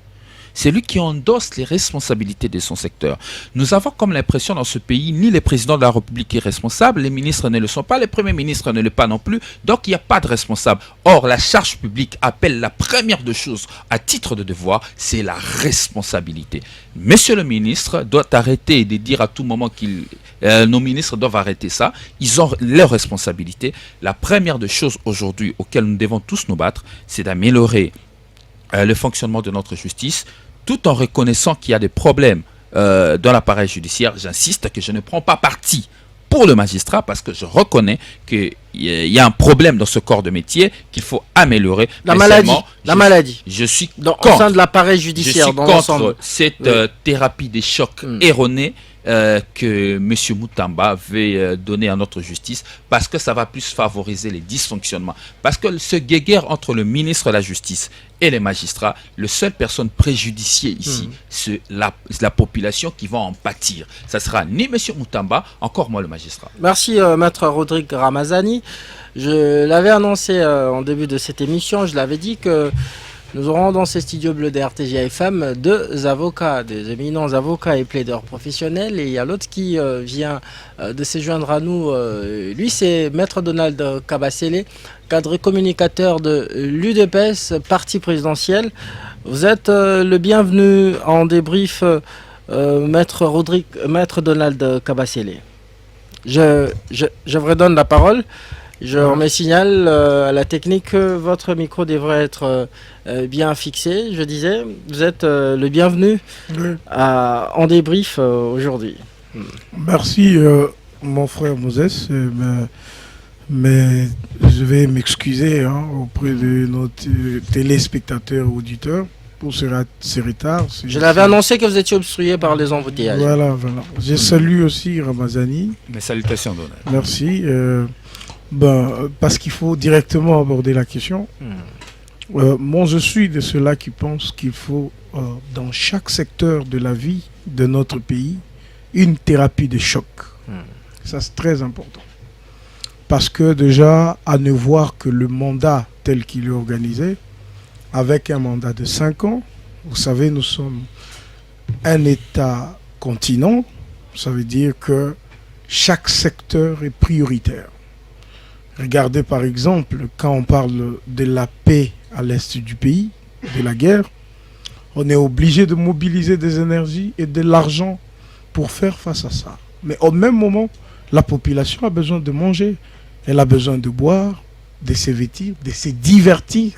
C'est lui qui endosse les responsabilités de son secteur. Nous avons comme l'impression dans ce pays, ni le président de la République est responsable, les ministres ne le sont pas, les premiers ministres ne le sont pas non plus, donc il n'y a pas de responsable. Or, la charge publique appelle la première de choses à titre de devoir, c'est la responsabilité. Monsieur le ministre doit arrêter de dire à tout moment nos ministres doivent arrêter ça, ils ont leurs responsabilités. La première de choses aujourd'hui auxquelles nous devons tous nous battre, c'est d'améliorer le fonctionnement de notre justice, tout en reconnaissant qu'il y a des problèmes dans l'appareil judiciaire. J'insiste que je ne prends pas parti pour le magistrat parce que je reconnais qu'il y a un problème dans ce corps de métier qu'il faut améliorer.
La maladie.
Je suis
au sein de l'appareil judiciaire.
Je suis contre cette thérapie des chocs erronés que M. Moutamba veut donner à notre justice parce que ça va plus favoriser les dysfonctionnements. Parce que ce guéguerre entre le ministre de la Justice et les magistrats, la seule personne préjudiciée ici, c'est la population qui va en pâtir. Ça sera ni M. Moutamba, encore moins le magistrat.
Merci Maître Rodrigue Ramazani. Je l'avais annoncé en début de cette émission, je l'avais dit que Nous aurons dans ces studios bleus de RTGA FM deux avocats, des éminents avocats et plaideurs professionnels. Et il y a l'autre qui vient de se joindre à nous. Lui, c'est Maître Donald Kabasele, cadre et communicateur de l'UDPS, parti présidentiel. Vous êtes le bienvenu en débrief, Maître Donald Kabasele. Je vous redonne la parole. Je remets signal à la technique que votre micro devrait être bien fixé. Je disais, vous êtes le bienvenu en débrief aujourd'hui.
Merci mon frère Moses, mais je vais m'excuser auprès de nos téléspectateurs et auditeurs pour ce retard.
Je l'avais annoncé que vous étiez obstrué par les embouteillages.
Voilà. Je salue aussi Ramazani.
Mes salutations, Donald.
Merci. Parce qu'il faut directement aborder la question. Moi, je suis de ceux-là qui pensent qu'il faut, dans chaque secteur de la vie de notre pays, une thérapie de choc. Ça, c'est très important. Parce que déjà, à ne voir que le mandat tel qu'il est organisé, avec un mandat de 5 ans, vous savez, nous sommes un État continent, ça veut dire que chaque secteur est prioritaire. Regardez par exemple, quand on parle de la paix à l'est du pays, de la guerre, on est obligé de mobiliser des énergies et de l'argent pour faire face à ça. Mais au même moment, la population a besoin de manger, elle a besoin de boire, de se vêtir, de se divertir.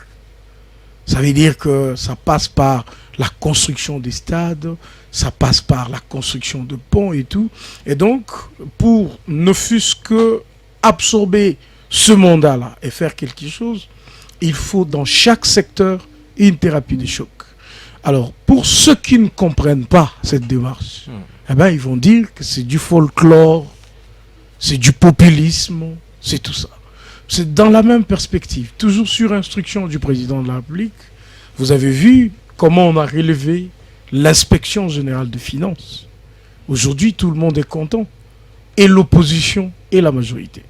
Ça veut dire que ça passe par la construction des stades, ça passe par la construction de ponts et tout. Et donc, pour ne fût-ce que absorber ce mandat-là et faire quelque chose, il faut dans chaque secteur une thérapie de choc. Alors, pour ceux qui ne comprennent pas cette démarche, ils vont dire que c'est du folklore, c'est du populisme, c'est tout ça. C'est dans la même perspective, toujours sur instruction du président de la République. Vous avez vu comment on a relevé l'inspection générale des finances. Aujourd'hui, tout le monde est content, et l'opposition et la majorité.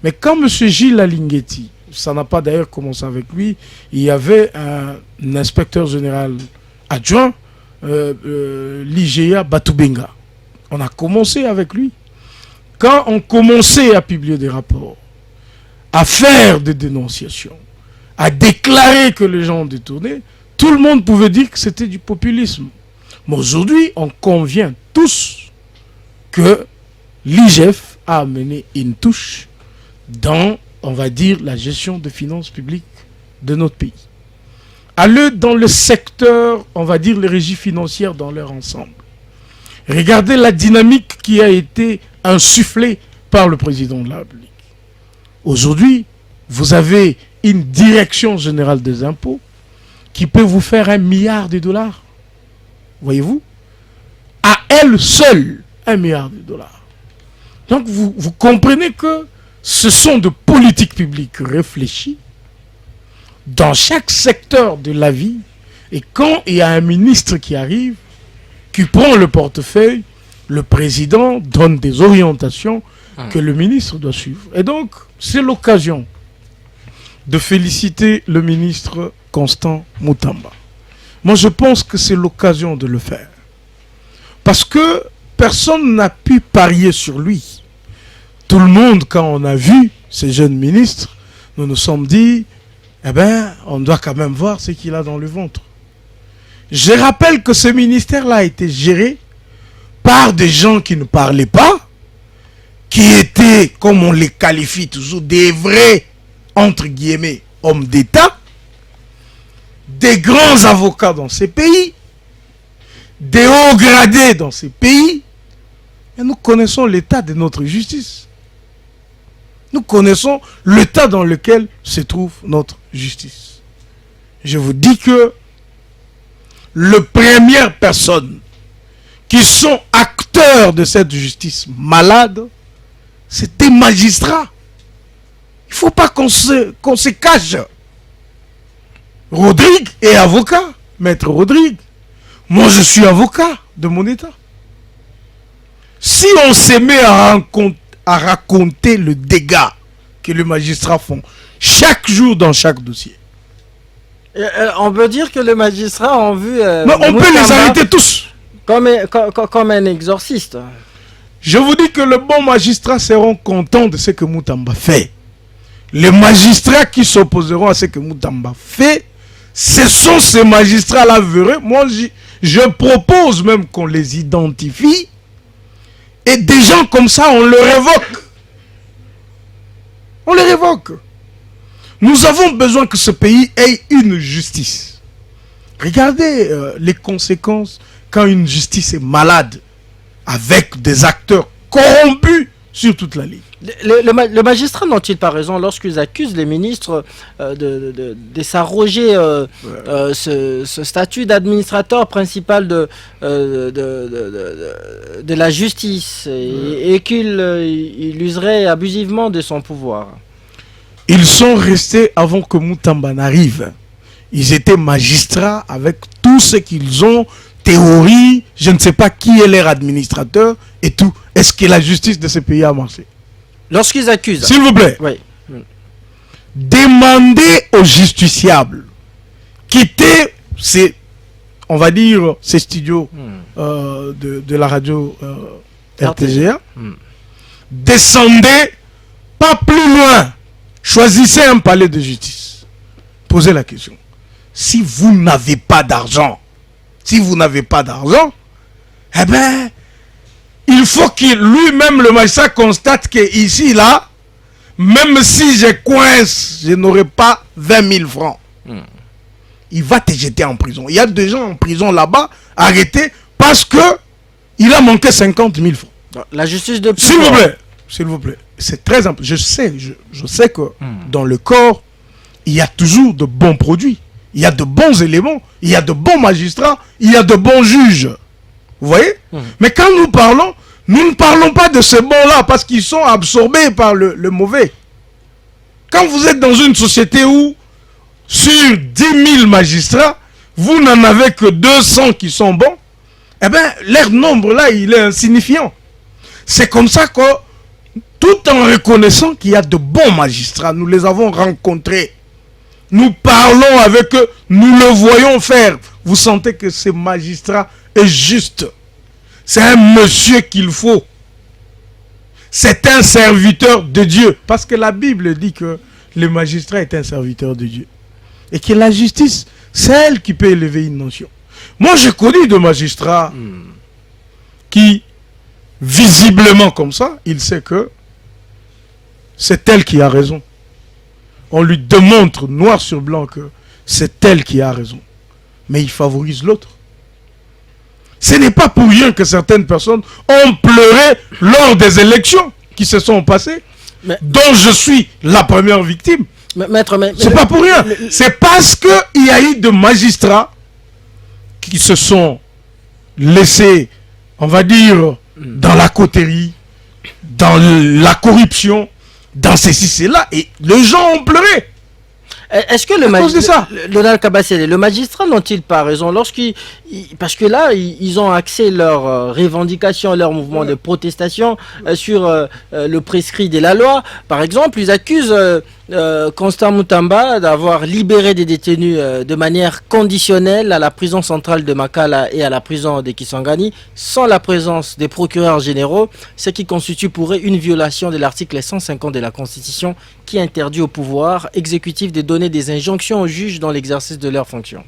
Mais quand M. Gilles Alinghetti, ça n'a pas d'ailleurs commencé avec lui, il y avait un inspecteur général adjoint, l'IGA Batoubenga. On a commencé avec lui. Quand on commençait à publier des rapports, à faire des dénonciations, à déclarer que les gens ont détourné, tout le monde pouvait dire que c'était du populisme. Mais aujourd'hui, on convient tous que l'IGF a amené une touche dans, on va dire, la gestion des finances publiques de notre pays. Allez dans le secteur, on va dire, les régies financières dans leur ensemble. Regardez la dynamique qui a été insufflée par le président de la République. Aujourd'hui, vous avez une direction générale des impôts qui peut vous faire $1 milliard. Voyez-vous? À elle seule, $1 milliard. Donc vous comprenez que ce sont de politiques publiques réfléchies dans chaque secteur de la vie. Et quand il y a un ministre qui arrive, qui prend le portefeuille, le président donne des orientations que le ministre doit suivre. Et donc, c'est l'occasion de féliciter le ministre Constant Moutamba. Moi, je pense que c'est l'occasion de le faire. Parce que personne n'a pu parier sur lui. Tout le monde, quand on a vu ces jeunes ministres, nous nous sommes dit, on doit quand même voir ce qu'il a dans le ventre. Je rappelle que ce ministère-là a été géré par des gens qui ne parlaient pas, qui étaient, comme on les qualifie toujours, des vrais, entre guillemets, hommes d'État, des grands avocats dans ces pays, des hauts gradés dans ces pays, et nous connaissons l'état de notre justice. Nous connaissons l'état dans lequel se trouve notre justice. Je vous dis que les premières personnes qui sont acteurs de cette justice malade, c'est des magistrats. Il ne faut pas qu'on se cache. Rodrigue est avocat, maître Rodrigue. Moi, je suis avocat de mon État. Si on se met à raconter le dégât que les magistrats font chaque jour dans chaque dossier,
On peut dire que les magistrats ont vu...
Mais on peut les arrêter tous.
Comme un exorciste.
Je vous dis que les bons magistrats seront contents de ce que Moutamba fait. Les magistrats qui s'opposeront à ce que Moutamba fait, ce sont ces magistrats-là véreux. Moi, je propose même qu'on les identifie. Et des gens comme ça, on le révoque. On les révoque. Nous avons besoin que ce pays ait une justice. Regardez les conséquences quand une justice est malade, avec des acteurs corrompus sur toute la ligne.
Le magistrat n'ont-ils pas raison lorsqu'ils accusent les ministres de s'arroger ce statut d'administrateur principal de la justice et qu'il userait abusivement de son pouvoir?
Ils sont restés avant que Moutamba n'arrive. Ils étaient magistrats avec tout ce qu'ils ont, théorie, je ne sais pas qui est leur administrateur et tout. Est-ce que la justice de ce pays a marché?
Lorsqu'ils accusent...
S'il vous plaît,
oui.
Demandez aux justiciables quitter ces, on va dire, ces studios de la radio RTGA. Descendez pas plus loin. Choisissez un palais de justice. Posez la question. Si vous n'avez pas d'argent, eh bien, il faut qu'il lui-même, le magistrat, constate que ici, là, même si je coince, je n'aurai pas 20 000 francs. Il va te jeter en prison. Il y a des gens en prison là-bas, arrêtés, parce que il a manqué 50 000 francs.
La justice de...
S'il vous plaît. C'est très important. Je sais que dans le corps, il y a toujours de bons produits. Il y a de bons éléments. Il y a de bons magistrats. Il y a de bons juges. Vous voyez? Mais quand nous parlons, nous ne parlons pas de ces bons-là parce qu'ils sont absorbés par le mauvais. Quand vous êtes dans une société où, sur 10 000 magistrats, vous n'en avez que 200 qui sont bons, eh bien, leur nombre-là, il est insignifiant. C'est comme ça que, tout en reconnaissant qu'il y a de bons magistrats, nous les avons rencontrés. Nous parlons avec eux, nous le voyons faire. Vous sentez que ce magistrat est juste. C'est un monsieur qu'il faut. C'est un serviteur de Dieu. Parce que la Bible dit que le magistrat est un serviteur de Dieu. Et que la justice, c'est elle qui peut élever une nation. Moi, j'ai connu de magistrats qui, visiblement comme ça, il sait que c'est elle qui a raison. On lui démontre noir sur blanc que c'est elle qui a raison. Mais il favorise l'autre. Ce n'est pas pour rien que certaines personnes ont pleuré lors des élections qui se sont passées, dont je suis la première victime. C'est pas pour rien. C'est parce qu'il y a eu de magistrats qui se sont laissés, on va dire, dans la coterie, dans la corruption, dans ceci, cela, et les gens ont pleuré.
Est-ce que le Kabassele, le magistrat n'ont-ils pas raison parce que là, ils ont axé leurs revendications, leur mouvement de protestation sur le prescrit de la loi. Par exemple, ils accusent Constant Moutamba d'avoir libéré des détenus de manière conditionnelle à la prison centrale de Makala et à la prison de Kisangani sans la présence des procureurs généraux, ce qui constitue pour eux une violation de l'article 150 de la Constitution qui interdit au pouvoir exécutif de donner des injonctions aux juges dans l'exercice de leurs fonctions.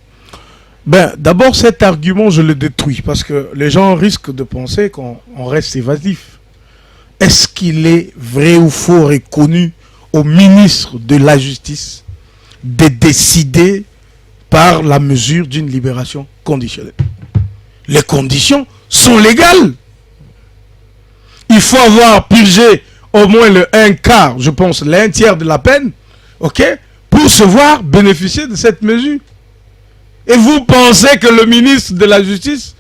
D'abord, cet argument, je le détruis parce que les gens risquent de penser qu'on reste évasif. Est-ce qu'il est vrai ou faux reconnu au ministre de la Justice de décider par la mesure d'une libération conditionnelle? Les conditions sont légales. Il faut avoir purgé au moins le 1/4, je pense, le 1/3 de la peine, ok, pour se voir bénéficier de cette mesure. Et vous pensez que le ministre de la Justice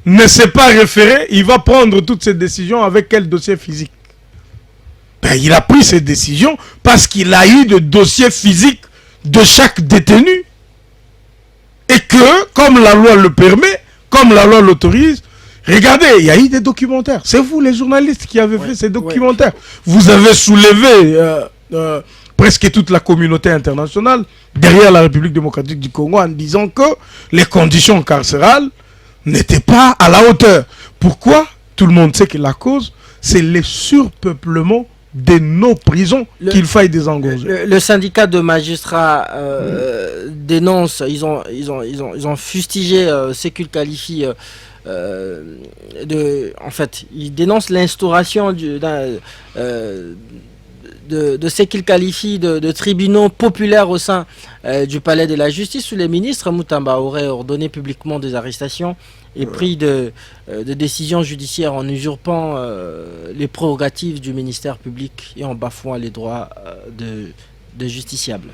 ne s'est pas référé, il va prendre toutes ces décisions avec quel dossier physique? Il a pris ces décisions parce qu'il a eu le dossier physique de chaque détenu. Et que, comme la loi le permet, comme la loi l'autorise, regardez, il y a eu des documentaires. C'est vous les journalistes qui avez fait ces documentaires. Vous avez soulevé presque toute la communauté internationale derrière la République démocratique du Congo en disant que les conditions carcérales n'étaient pas à la hauteur. Pourquoi? Tout le monde sait que la cause, c'est le surpeuplement de nos prisons qu'il faille désengorger.
Le syndicat de magistrats dénonce, ils ont fustigé ce qu'ils qualifient en fait, ils dénoncent l'instauration de ce qu'ils qualifient de tribunaux populaires au sein du palais de la justice, où les ministres Mutamba auraient ordonné publiquement des arrestations et pris de décisions judiciaires en usurpant les prérogatives du ministère public et en bafouant les droits de justiciables.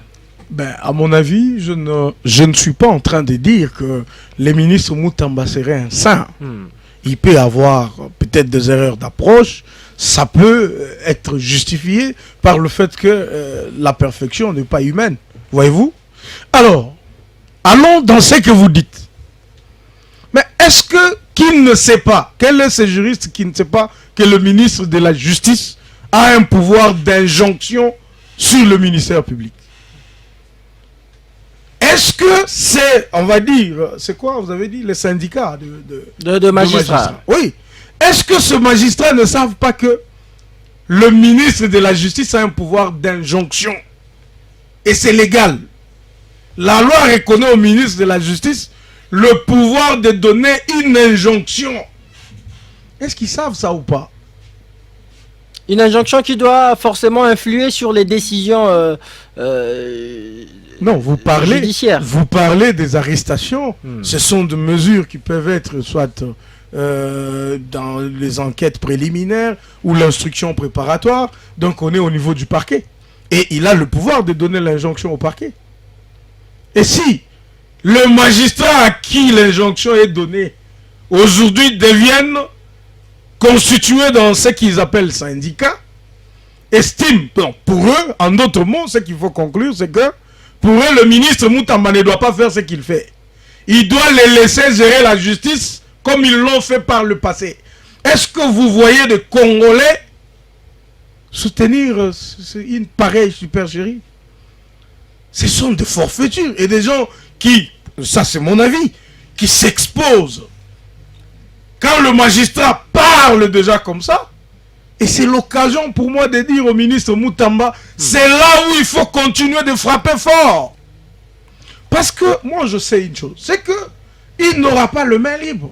Ben, à mon avis, je ne suis pas en train de dire que les ministres Mutamba seraient un saint. Il peut y avoir peut-être des erreurs d'approche. Ça peut être justifié par le fait que la perfection n'est pas humaine. Voyez-vous? Alors, allons dans ce que vous dites. Mais est-ce que qui ne sait pas, quel est ce juriste qui ne sait pas que le ministre de la Justice a un pouvoir d'injonction sur le ministère public? Est-ce que c'est, on va dire, c'est quoi, vous avez dit, les syndicats
de magistrats?
Oui. Est-ce que ce magistrat ne savent pas que le ministre de la Justice a un pouvoir d'injonction? Et c'est légal. La loi reconnaît au ministre de la Justice le pouvoir de donner une injonction. Est-ce qu'ils savent ça ou pas?
Une injonction qui doit forcément influer sur les décisions
non, vous
judiciaires.
Vous parlez des arrestations. Ce sont des mesures qui peuvent être soit dans les enquêtes préliminaires ou l'instruction préparatoire. Donc on est au niveau du parquet. Et il a le pouvoir de donner l'injonction au parquet. Et si le magistrat à qui l'injonction est donnée aujourd'hui deviennent constitués dans ce qu'ils appellent syndicats, estiment, pour eux, en d'autres mots, ce qu'il faut conclure, c'est que pour eux, le ministre Mutamba ne doit pas faire ce qu'il fait. Il doit les laisser gérer la justice comme ils l'ont fait par le passé. Est-ce que vous voyez des Congolais soutenir une pareille supercherie? Ce sont des forfaitures et des gens qui, ça c'est mon avis, qui s'exposent. Quand le magistrat parle déjà comme ça, et c'est l'occasion pour moi de dire au ministre Mutamba, c'est là où il faut continuer de frapper fort. Parce que moi je sais une chose, c'est que il n'aura pas le main libre.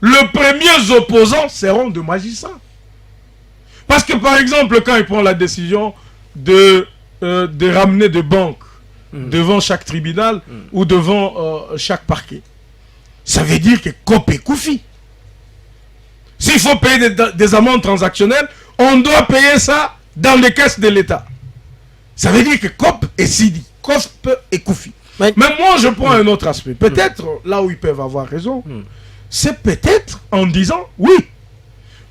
Les premiers opposants seront de magistrats. Parce que par exemple, quand il prend la décision de ramener des banques devant chaque tribunal ou devant chaque parquet, ça veut dire que COP et Koufi. S'il faut payer des amendes transactionnelles, on doit payer ça dans les caisses de l'État. Ça veut dire que COP et Sidi, COP et Koufi. Mais moi, je prends un autre aspect. Peut-être, là où ils peuvent avoir raison, c'est peut-être en disant, oui,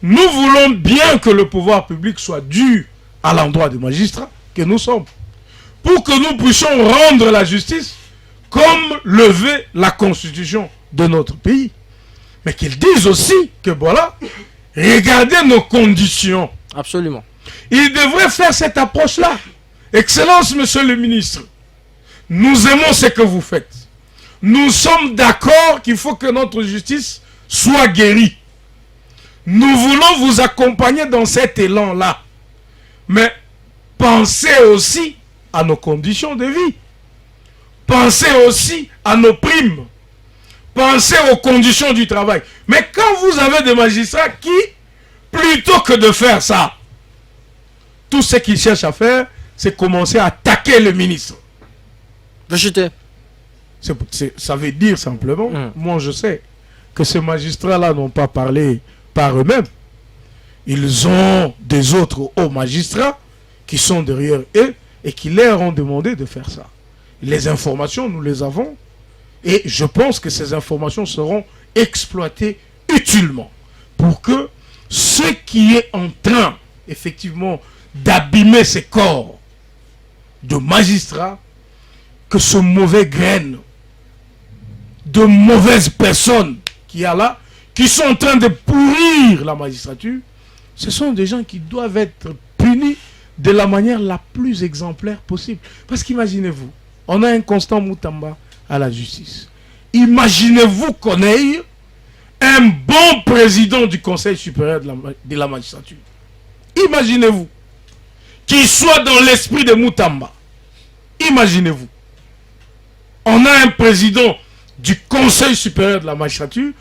nous voulons bien que le pouvoir public soit dû à l'endroit des magistrats que nous sommes, pour que nous puissions rendre la justice comme le veut la constitution de notre pays. Mais qu'ils disent aussi que voilà, regardez nos conditions.
Absolument.
Ils devraient faire cette approche-là. Excellence, monsieur le ministre, nous aimons ce que vous faites. Nous sommes d'accord qu'il faut que notre justice soit guérie. Nous voulons vous accompagner dans cet élan-là. Mais pensez aussi à nos conditions de vie. Pensez aussi à nos primes. Pensez aux conditions du travail. Mais quand vous avez des magistrats qui, plutôt que de faire ça, tout ce qu'ils cherchent à faire, c'est commencer à attaquer le ministre. Ça veut dire simplement, moi je sais, que ces magistrats-là n'ont pas parlé par eux-mêmes. Ils ont des autres hauts magistrats qui sont derrière eux et qui leur ont demandé de faire ça. Les informations, nous les avons. Et je pense que ces informations seront exploitées utilement pour que ce qui est en train, effectivement, d'abîmer ces corps de magistrats, que ce mauvais graine de mauvaises personnes qu'il y a là, qui sont en train de pourrir la magistrature, ce sont des gens qui doivent être punis de la manière la plus exemplaire possible. Parce qu'imaginez-vous, on a un Constant Moutamba à la justice. Imaginez-vous qu'on ait un bon président du Conseil supérieur de la magistrature. Imaginez-vous qu'il soit dans l'esprit de Moutamba. Imaginez-vous. On a un président du Conseil supérieur de la magistrature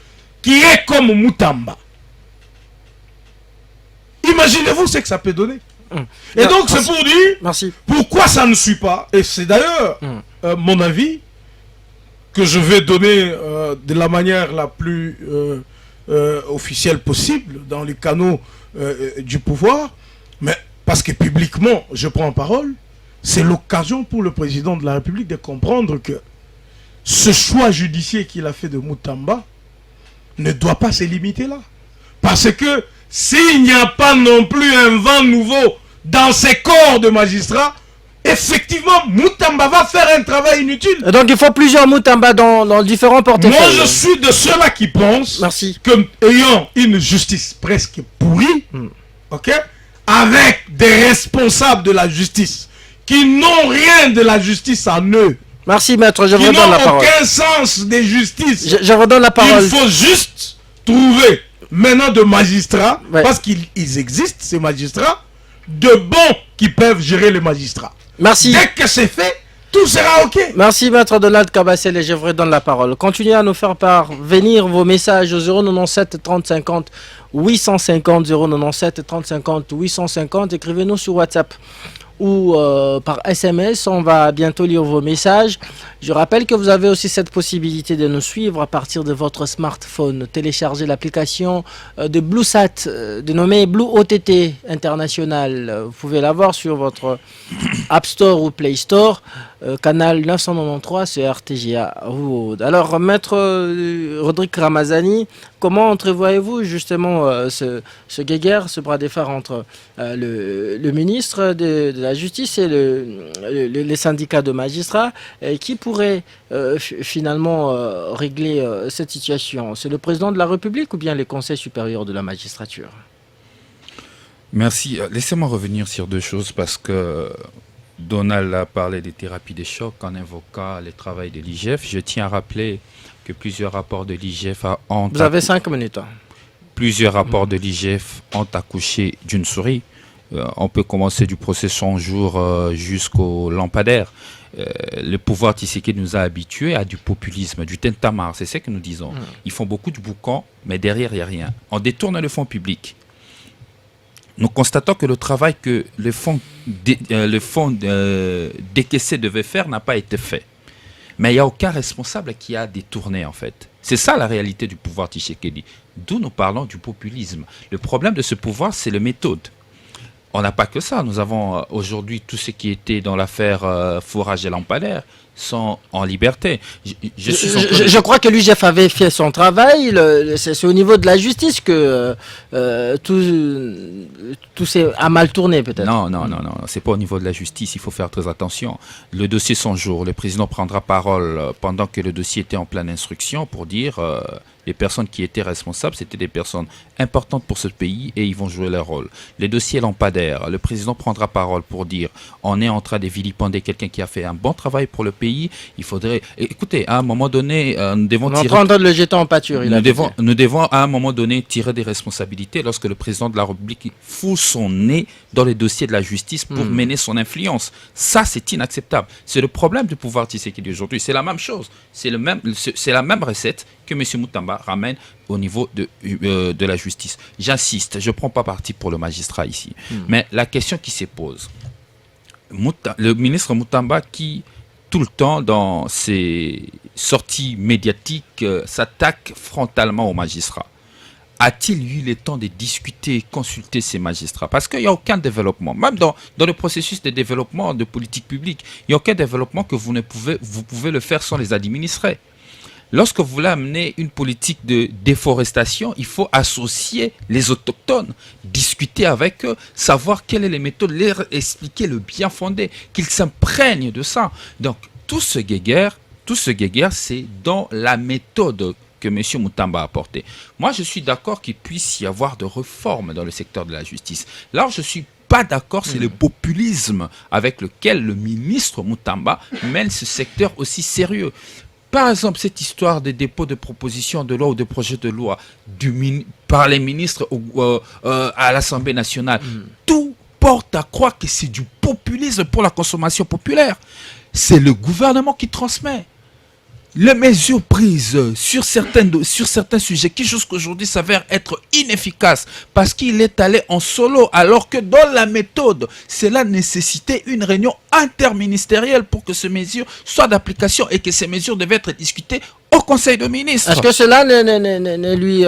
qui est comme Moutamba. Imaginez-vous ce que ça peut donner. Et donc c'est pour dire pourquoi ça ne suit pas. Et c'est d'ailleurs mon avis que je vais donner de la manière la plus officielle possible dans les canaux du pouvoir. Mais parce que publiquement, je prends parole, c'est l'occasion pour le président de la République de comprendre que ce choix judiciaire qu'il a fait de Moutamba ne doit pas se limiter là. Parce que s'il n'y a pas non plus un vent nouveau dans ces corps de magistrats, effectivement, Moutamba va faire un travail inutile.
Et donc il faut plusieurs Moutamba dans différents portefeuilles.
Moi, je suis de ceux-là qui pensent que, ayant une justice presque pourrie, ok, avec des responsables de la justice qui n'ont rien de la justice en eux.
Merci, maître, je vous redonne la parole.
Qui n'ont aucun sens des justices.
Je redonne la parole.
Il faut juste trouver maintenant de magistrats, parce qu'ils existent, ces magistrats, de bons qui peuvent gérer les magistrats.
Merci.
Dès que c'est fait, tout sera OK.
Merci, maître Donald Kabasele, je vous redonne la parole. Continuez à nous faire parvenir vos messages au 097 30 50 850 097 30 50 850. Écrivez-nous sur WhatsApp ou par SMS. On va bientôt lire vos messages. Je rappelle que vous avez aussi cette possibilité de nous suivre à partir de votre smartphone. Téléchargez l'application de BlueSat, dénommée Blue OTT International. Vous pouvez l'avoir sur votre App Store ou Play Store. Canal 993 sur RTGA. Alors, maître Rodrigue Ramazani, comment entrevoyez-vous justement ce guéguerre, ce bras de fer entre le ministre de la Justice et les syndicats de magistrats qui pourrait finalement régler cette situation? C'est le président de la République ou bien les conseils supérieurs de la magistrature?
Merci. Laissez-moi revenir sur deux choses parce que Donald a parlé des thérapies de choc en invoquant le travail de l'IGF. Je tiens à rappeler que plusieurs rapports de l'IGF ont...
Vous avez 5 minutes.
Plusieurs rapports de l'IGF ont accouché d'une souris. On peut commencer du procès 100 jours jusqu'au lampadaire. Le pouvoir Tshisekedi nous a habitués à du populisme, du tintamarre. C'est ce que nous disons. Ils font beaucoup de boucans, mais derrière, il n'y a rien. On détourne le fonds public. Nous constatons que le travail que le fonds décaissé devait faire n'a pas été fait. Mais il n'y a aucun responsable qui a détourné, en fait. C'est ça la réalité du pouvoir Tshisekedi. D'où nous parlons du populisme. Le problème de ce pouvoir, c'est la méthode. On n'a pas que ça. Nous avons aujourd'hui tout ce qui était dans l'affaire fourrage et lampadaire sont en liberté.
Je crois que l'UGF avait fait son travail. C'est au niveau de la justice que tout a mal tourné, peut-être.
Non. C'est pas au niveau de la justice. Il faut faire très attention. Le dossier 100 jours, le président prendra parole pendant que le dossier était en pleine instruction pour dire les personnes qui étaient responsables, c'était des personnes importantes pour ce pays et ils vont jouer leur rôle. Les dossiers lampadaires, le président prendra parole pour dire on est en train de vilipender quelqu'un qui a fait un bon travail pour le pays. Il faudrait... Écoutez, à un moment donné, nous devons
tirer... le jeton en pâture.
Nous devons à un moment donné tirer des responsabilités lorsque le président de la République fout son nez dans les dossiers de la justice pour mener son influence. Ça, c'est inacceptable. C'est le problème du pouvoir Tshisekedi aujourd'hui. C'est la même chose. C'est la même recette que M. Moutamba ramène au niveau de la justice. J'insiste, je ne prends pas parti pour le magistrat ici. Mais la question qui se pose, le ministre Moutamba qui, tout le temps, dans ses sorties médiatiques, s'attaque frontalement aux magistrats. A-t-il eu le temps de discuter, consulter ces magistrats? Parce qu'il n'y a aucun développement. Même dans le processus de développement de politique publique, il n'y a aucun développement que vous pouvez le faire sans les administrer. Lorsque vous voulez amener une politique de déforestation, il faut associer les autochtones, discuter avec eux, savoir quelles sont les méthodes, leur expliquer le bien fondé, qu'ils s'imprègnent de ça. Donc, tout ce guéguerre, c'est dans la méthode que M. Moutamba a apporté. Moi, je suis d'accord qu'il puisse y avoir de réformes dans le secteur de la justice. Là, je suis pas d'accord, c'est le populisme avec lequel le ministre Mutamba mène ce secteur aussi sérieux. Par exemple, cette histoire des dépôts de propositions de loi ou de projets de loi par les ministres à l'Assemblée nationale, tout porte à croire que c'est du populisme pour la consommation populaire. C'est le gouvernement qui transmet. Les mesures prises sur certains sujets qui jusqu'aujourd'hui s'avèrent être inefficaces parce qu'il est allé en solo, alors que dans la méthode, cela nécessitait une réunion interministérielle pour que ces mesures soient d'application et que ces mesures devaient être discutées au Conseil de ministres.
Est-ce que cela ne lui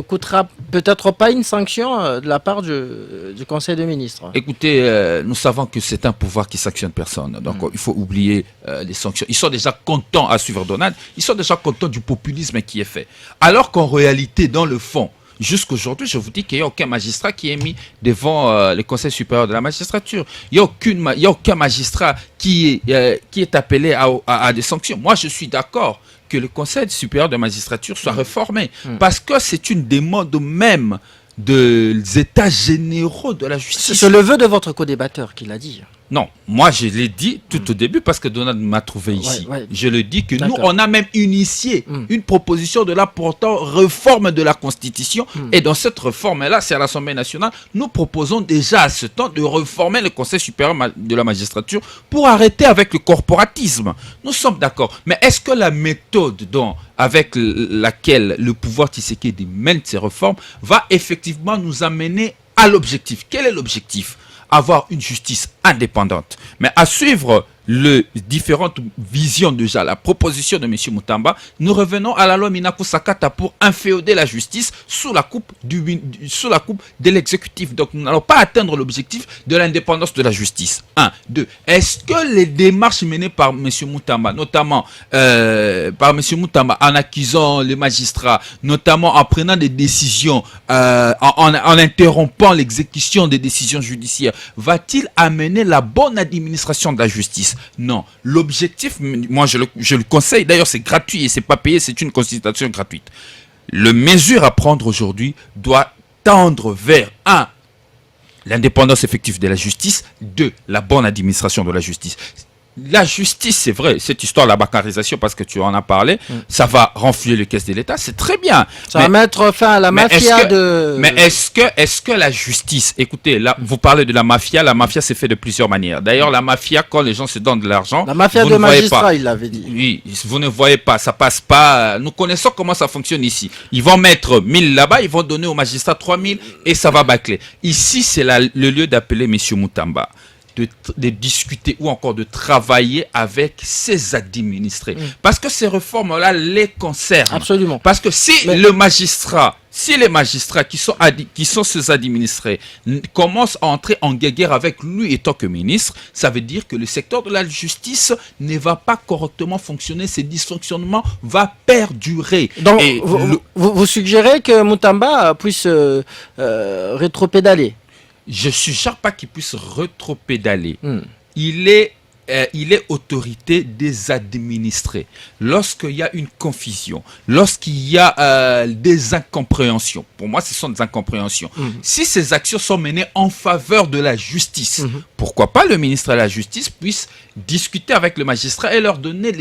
coûtera peut-être pas une sanction de la part du Conseil de ministres?
Écoutez, nous savons que c'est un pouvoir qui sanctionne personne. Donc il faut oublier les sanctions. Ils sont déjà contents, à suivre Donald, ils sont déjà contents du populisme qui est fait. Alors qu'en réalité, dans le fond, jusqu'aujourd'hui, je vous dis qu'il n'y a aucun magistrat qui est mis devant le Conseil supérieur de la magistrature. Il n'y a aucun magistrat qui est appelé à des sanctions. Moi, je suis d'accord que le Conseil supérieur de la magistrature soit réformé. Parce que c'est une demande même des états généraux de la justice.
C'est le vœu de votre co-débatteur qui l'a dit.
Non, moi je l'ai dit tout au début parce que Donald m'a trouvé ici.
Ouais.
Je le dis que nous, on a même initié une proposition de la portant réforme de la Constitution. Et dans cette réforme-là, c'est à l'Assemblée nationale, nous proposons déjà à ce temps de réformer le Conseil supérieur de la magistrature pour arrêter avec le corporatisme. Nous sommes d'accord. Mais est-ce que la méthode avec laquelle le pouvoir Tshisekedi mène ces réformes va effectivement nous amener à l'objectif? Quel est l'objectif? Avoir une justice indépendante. Mais à suivre les différentes visions déjà, la proposition de M. Mutamba, nous revenons à la loi Minaku Sakata pour inféoder la justice sous la coupe de l'exécutif. Donc nous n'allons pas atteindre l'objectif de l'indépendance de la justice. 1. 2. Est-ce que les démarches menées par M. Mutamba, notamment en accusant les magistrats, notamment en prenant des décisions, en interrompant l'exécution des décisions judiciaires, va-t-il amener la bonne administration de la justice? Non. L'objectif, moi je le conseille, d'ailleurs c'est gratuit et c'est pas payé, c'est une consultation gratuite. Le mesure à prendre aujourd'hui doit tendre vers 1. L'indépendance effective de la justice. 2. La bonne administration de la justice. La justice, c'est vrai, cette histoire de la bancarisation, parce que tu en as parlé, ça va renflouer les caisses de l'État, c'est très bien.
Ça va mettre fin à la mafia
Mais est-ce que la justice, écoutez, là, vous parlez de la mafia c'est fait de plusieurs manières. D'ailleurs, la mafia, quand les gens se donnent de l'argent,
la mafia de magistrats, il l'avait dit.
Oui, vous ne voyez pas, ça passe pas. Nous connaissons comment ça fonctionne ici. Ils vont mettre 1000 là-bas, ils vont donner aux magistrats 3000 et ça va bâcler. Ici, c'est le lieu d'appeler M. Mutamba. De discuter ou encore de travailler avec ses administrés. Parce que ces réformes-là les concernent.
Absolument.
Parce que si les magistrats qui sont ses administrés commencent à entrer en guerre avec lui étant que ministre, ça veut dire que le secteur de la justice ne va pas correctement fonctionner, ces dysfonctionnements vont perdurer.
Donc, vous suggérez que Mutamba puisse rétropédaler?
Je ne suggère pas qu'il puisse rétropédaler. Il est autorité des administrés. Lorsqu'il y a une confusion, lorsqu'il y a des incompréhensions, pour moi ce sont des incompréhensions, si ces actions sont menées en faveur de la justice, pourquoi pas le ministre de la Justice puisse discuter avec le magistrat et leur donner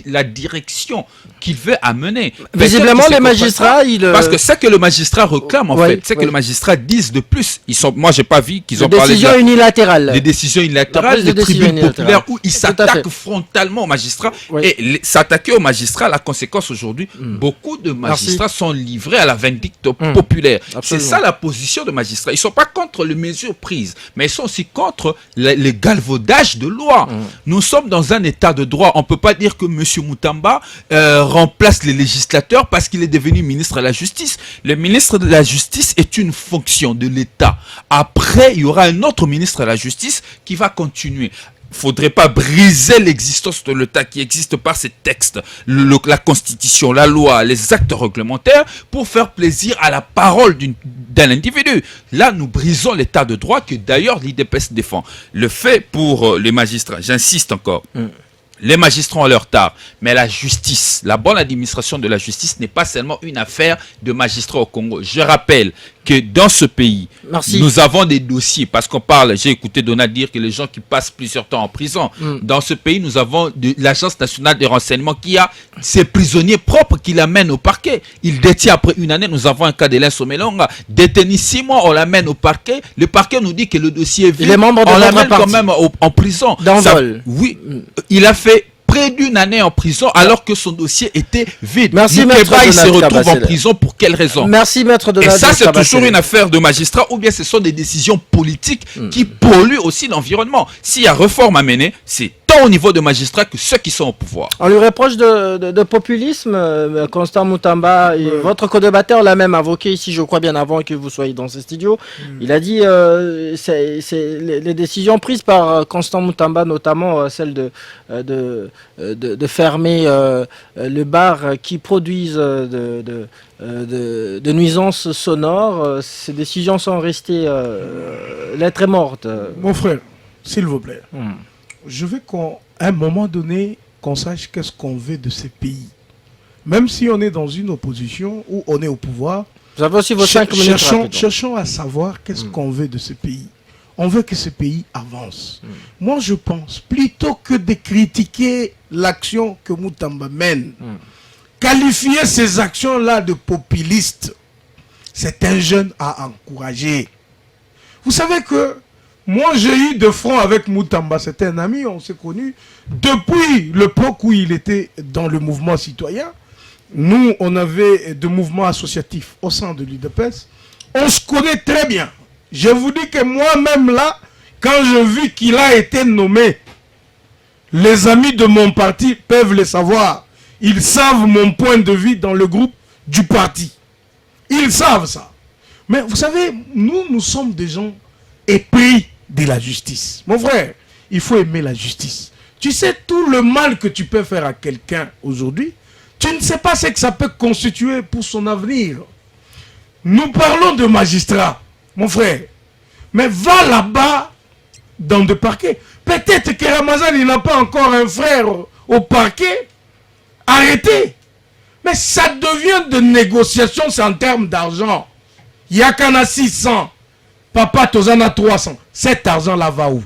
la direction qu'il veut amener.
Visiblement les magistrats,
parce que c'est que le magistrat réclame en fait, c'est que le magistrat dise de plus. Moi j'ai pas vu qu'ils ont parlé
des
décisions unilatérales, des tribunes populaires où ils s'attaquent frontalement aux magistrats. Et s'attaquer aux magistrats, la conséquence aujourd'hui, beaucoup de magistrats sont livrés à la vindicte populaire. C'est ça la position de magistrats. Ils sont pas contre les mesures prises, mais ils sont aussi contre le galvaudage de loi. Nous sommes dans un état de droit. On ne peut pas dire que M. Mutamba remplace les législateurs parce qu'il est devenu ministre de la Justice. Le ministre de la Justice est une fonction de l'État. Après, il y aura un autre ministre de la Justice qui va continuer. Il ne faudrait pas briser l'existence de l'État qui existe par ces textes, la Constitution, la loi, les actes réglementaires, pour faire plaisir à la parole d'un individu. Là, nous brisons l'État de droit que d'ailleurs l'IDPS défend. Le fait pour les magistrats, j'insiste encore, les magistrats ont leur tard, mais la justice, la bonne administration de la justice n'est pas seulement une affaire de magistrats au Congo. Je rappelle que dans ce pays,
Merci.
nous avons des dossiers, parce qu'on parle, j'ai écouté Donald dire que les gens qui passent plusieurs temps en prison, dans ce pays, nous avons l'Agence nationale des renseignements qui a ses prisonniers propres qui l'amènent au parquet. Il détient après une année, nous avons un cas d'Hélène Somelonga, détenu 6 mois, on l'amène au parquet, le parquet nous dit que le dossier est vide,
Il est membre de
on
votre
l'amène quand
parti.
même en prison.
D'envol.
Oui, il a fait près d'une année en prison alors que son dossier était vide.
Merci,
Moukeba,
Maître
il se
Donald
retrouve en
Kabasele.
prison pour quelle raison?
Merci, Maître
Et
Donald
ça, c'est
Kabasele.
toujours une affaire de magistrat ou bien ce sont des décisions politiques qui polluent aussi l'environnement. S'il y a réforme à mener, c'est tant au niveau de magistrats que ceux qui sont au pouvoir.
On lui reproche de populisme, Constant Moutamba. Et votre co-débatteur l'a même invoqué ici, je crois, bien avant que vous soyez dans ce studio. Il a dit c'est les décisions prises par Constant Moutamba, notamment celle de fermer le bar qui produisent de nuisances sonores. Ces décisions sont restées lettres et mortes.
Mon frère, s'il vous plaît, je veux qu'à un moment donné, qu'on sache qu'est-ce qu'on veut de ces pays. Même si on est dans une opposition ou on est au pouvoir,
Vous avez aussi vos 5 minutes. rapidement.
cherchons à savoir qu'est-ce qu'on veut de ce pays. On veut que ce pays avance. Moi, je pense, plutôt que de critiquer l'action que Moutamba mène, qualifier ces actions-là de populistes, c'est un jeune à encourager. Vous savez que moi, j'ai eu de front avec Moutamba. C'était un ami, on s'est connus depuis l'époque où il était dans le mouvement citoyen. Nous, on avait des mouvements associatifs au sein de l'UDPS. On se connaît très bien. Je vous dis que moi-même là, quand j'ai vu qu'il a été nommé, les amis de mon parti peuvent le savoir. Ils savent mon point de vue dans le groupe du parti. Ils savent ça. Mais vous savez, nous sommes des gens épris de la justice. Mon frère, il faut aimer la justice. Tu sais, tout le mal que tu peux faire à quelqu'un aujourd'hui, tu ne sais pas ce que ça peut constituer pour son avenir. Nous parlons de magistrats, mon frère. Mais va là-bas dans le parquet. Peut-être que Ramazan, il n'a pas encore un frère au parquet. Arrêtez. Mais ça devient de négociation, c'est en termes d'argent. Il y a qu'en a 600. Papa, Tozan a 300. Cet argent-là va où?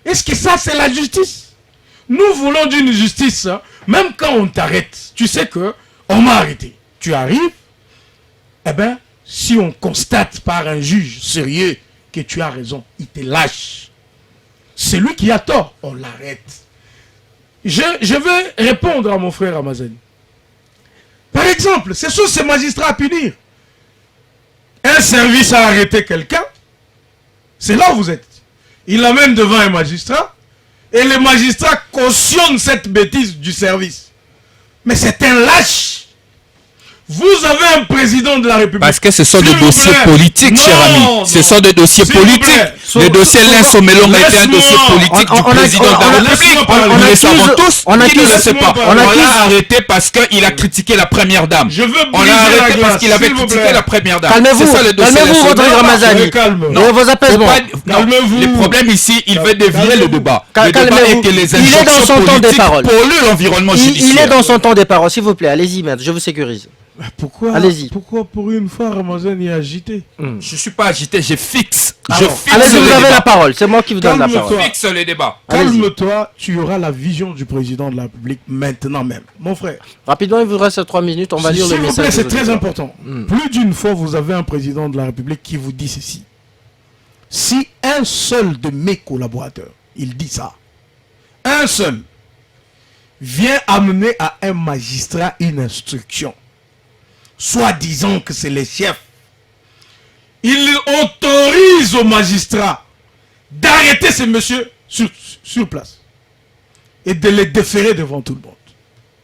Est-ce que ça, c'est la justice? Nous voulons d'une justice, hein, même quand on t'arrête. Tu sais que on m'a arrêté. Tu arrives, eh bien, si on constate par un juge sérieux que tu as raison, il te lâche. C'est lui qui a tort, on l'arrête. Je vais répondre à mon frère Ramazani. Par exemple, ce sont ces magistrats à punir. Un service a arrêté quelqu'un, c'est là où vous êtes. Il l'amène devant un magistrat, et le magistrat cautionne cette bêtise du service. Mais c'est un lâche. Vous avez un président de la République.
Parce que ce sont des
S'il vous
dossiers
plaît.
politiques,
Non,
cher ami.
non.
Ce sont des dossiers
S'il vous
politiques.
plaît.
Le dossier Hélène Somelonga était un dossier
Laisse-moi.
politique du président de la République.
on
Nous le
accuse-
savons tous.
on
Qui ne
accuse-
le sait pas?
on
On
accuse-
l'a arrêté parce qu'il a critiqué la première dame.
Je veux
On
briser
l'a
la
arrêté
glace,
parce qu'il avait
s'il vous
critiqué
plaît.
la première dame.
Calmez-vous,
C'est ça le dossier
calmez-vous,
Hélène
Rodrigue
Somelonga.
Ramazani.
Calme.
Et vos apaisements.
Calmez-vous.
Le problème ici, il veut dévier le
Calmez-vous.
débat. Le débat
Calmez-vous.
est que les
Il est dans
injonctions
son temps des
politiques
paroles.
polluent l'environnement
Il
judiciaire.
est dans son temps des paroles, s'il vous plaît. Allez-y, maître, je vous sécurise.
Pourquoi,
Allez-y.
pourquoi pour une fois Ramazan est agité?
Je suis pas agité, je fixe.
Alors,
Je fixe
Allez-y,
le
vous avez
débat.
la parole. C'est moi qui vous donne la
Calme-toi.
parole.
Je fixe le débat.
Allez-y.
Calme-toi, tu auras la vision du président de la République maintenant même. Mon frère,
Rapidement, il vous reste 3 minutes. On va lire le
s'il vous
message.
plaît, c'est
de
très
l'auditeur.
important. Plus d'une fois, vous avez un président de la République qui vous dit ceci. Si un seul de mes collaborateurs, il dit ça, un seul, vient amener à un magistrat une instruction, soit disant que c'est le chef, il autorise au magistrat d'arrêter ce monsieur sur place et de le déférer devant tout le monde.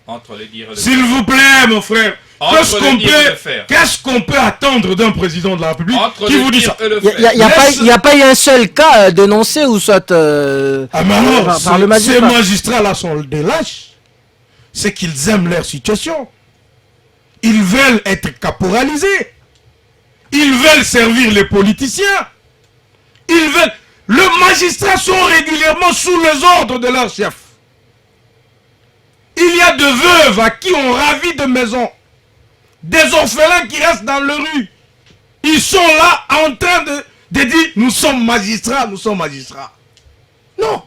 Entre le dire et le
S'il vous plaît, mon frère,
Entre le dire et le faire.
qu'est-ce qu'on peut attendre d'un président de la République
Entre
qui
le
vous dit
dire
ça?
et le
Il
faire.
n'y a pas eu un seul cas dénoncé ou soit
Ah mais alors,
par le
ces
magistrat.
magistrats-là sont des lâches. C'est qu'ils aiment leur situation. Ils veulent être caporalisés. Ils veulent servir les politiciens. Ils veulent... Les magistrats sont régulièrement sous les ordres de leur chef. Il y a de veuves à qui on ravit de maisons. Des orphelins qui restent dans la rue. ils sont là en train de dire nous sommes magistrats, nous sommes magistrats. Non,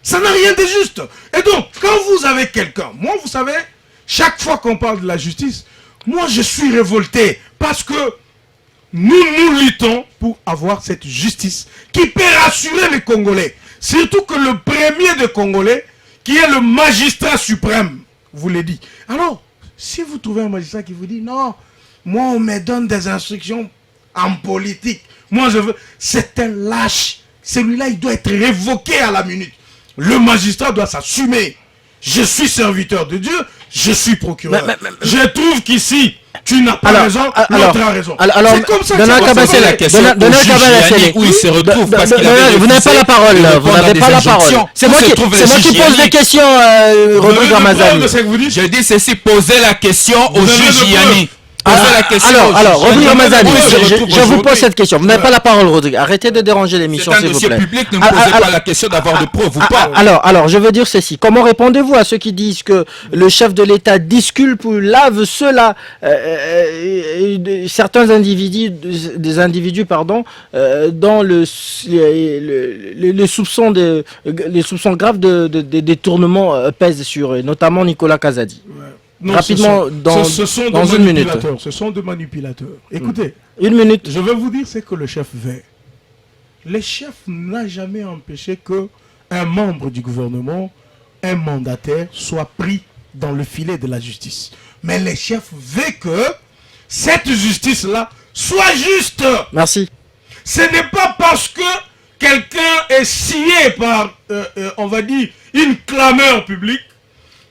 ça n'a rien de juste. Et donc, quand vous avez quelqu'un, moi vous savez, chaque fois qu'on parle de la justice, moi je suis révolté parce que nous luttons pour avoir cette justice qui peut rassurer les Congolais. Surtout que le premier des Congolais, qui est le magistrat suprême, vous l'ai dit. Alors, si vous trouvez un magistrat qui vous dit non, moi on me donne des instructions en politique, moi je veux, c'est un lâche. Celui-là il doit être révoqué à la minute. Le magistrat doit s'assumer. Je suis serviteur de Dieu, je suis procureur. Je trouve qu'ici, tu n'as pas raison, l'autre a raison.
Alors,
c'est comme ça que
Donald Kabasele, la question où il se retrouve parce qu'il avait
vous n'avez pas la parole, vous n'avez pas la parole. C'est moi qui pose des questions, Rodrigue Ramazani.
Je dis ceci, posez la question au juge Yanni.
Alors, Rodrigue Ramazani, je vous pose cette question. Vous n'avez pas la parole, Rodrigue. Arrêtez de déranger l'émission, s'il vous plaît.
C'est un dossier public, ne me posez pas la question d'avoir de preuves ou pas.
Alors, je veux dire ceci. Comment répondez-vous à ceux qui disent que le chef de l'État disculpe ou lave ceux-là, certains individus, dans les soupçons graves de détournement pèsent sur eux, notamment Nicolas Kazadi.
Non,
rapidement,
ce sont
dans une minute.
Ce sont des manipulateurs. Écoutez,
une minute.
Je vais vous dire ce que le chef veut. Le chef n'a jamais empêché que un membre du gouvernement, un mandataire, soit pris dans le filet de la justice. Mais le chef veut que cette justice-là soit juste.
Merci.
Ce n'est pas parce que quelqu'un est scié par, on va dire, une clameur publique,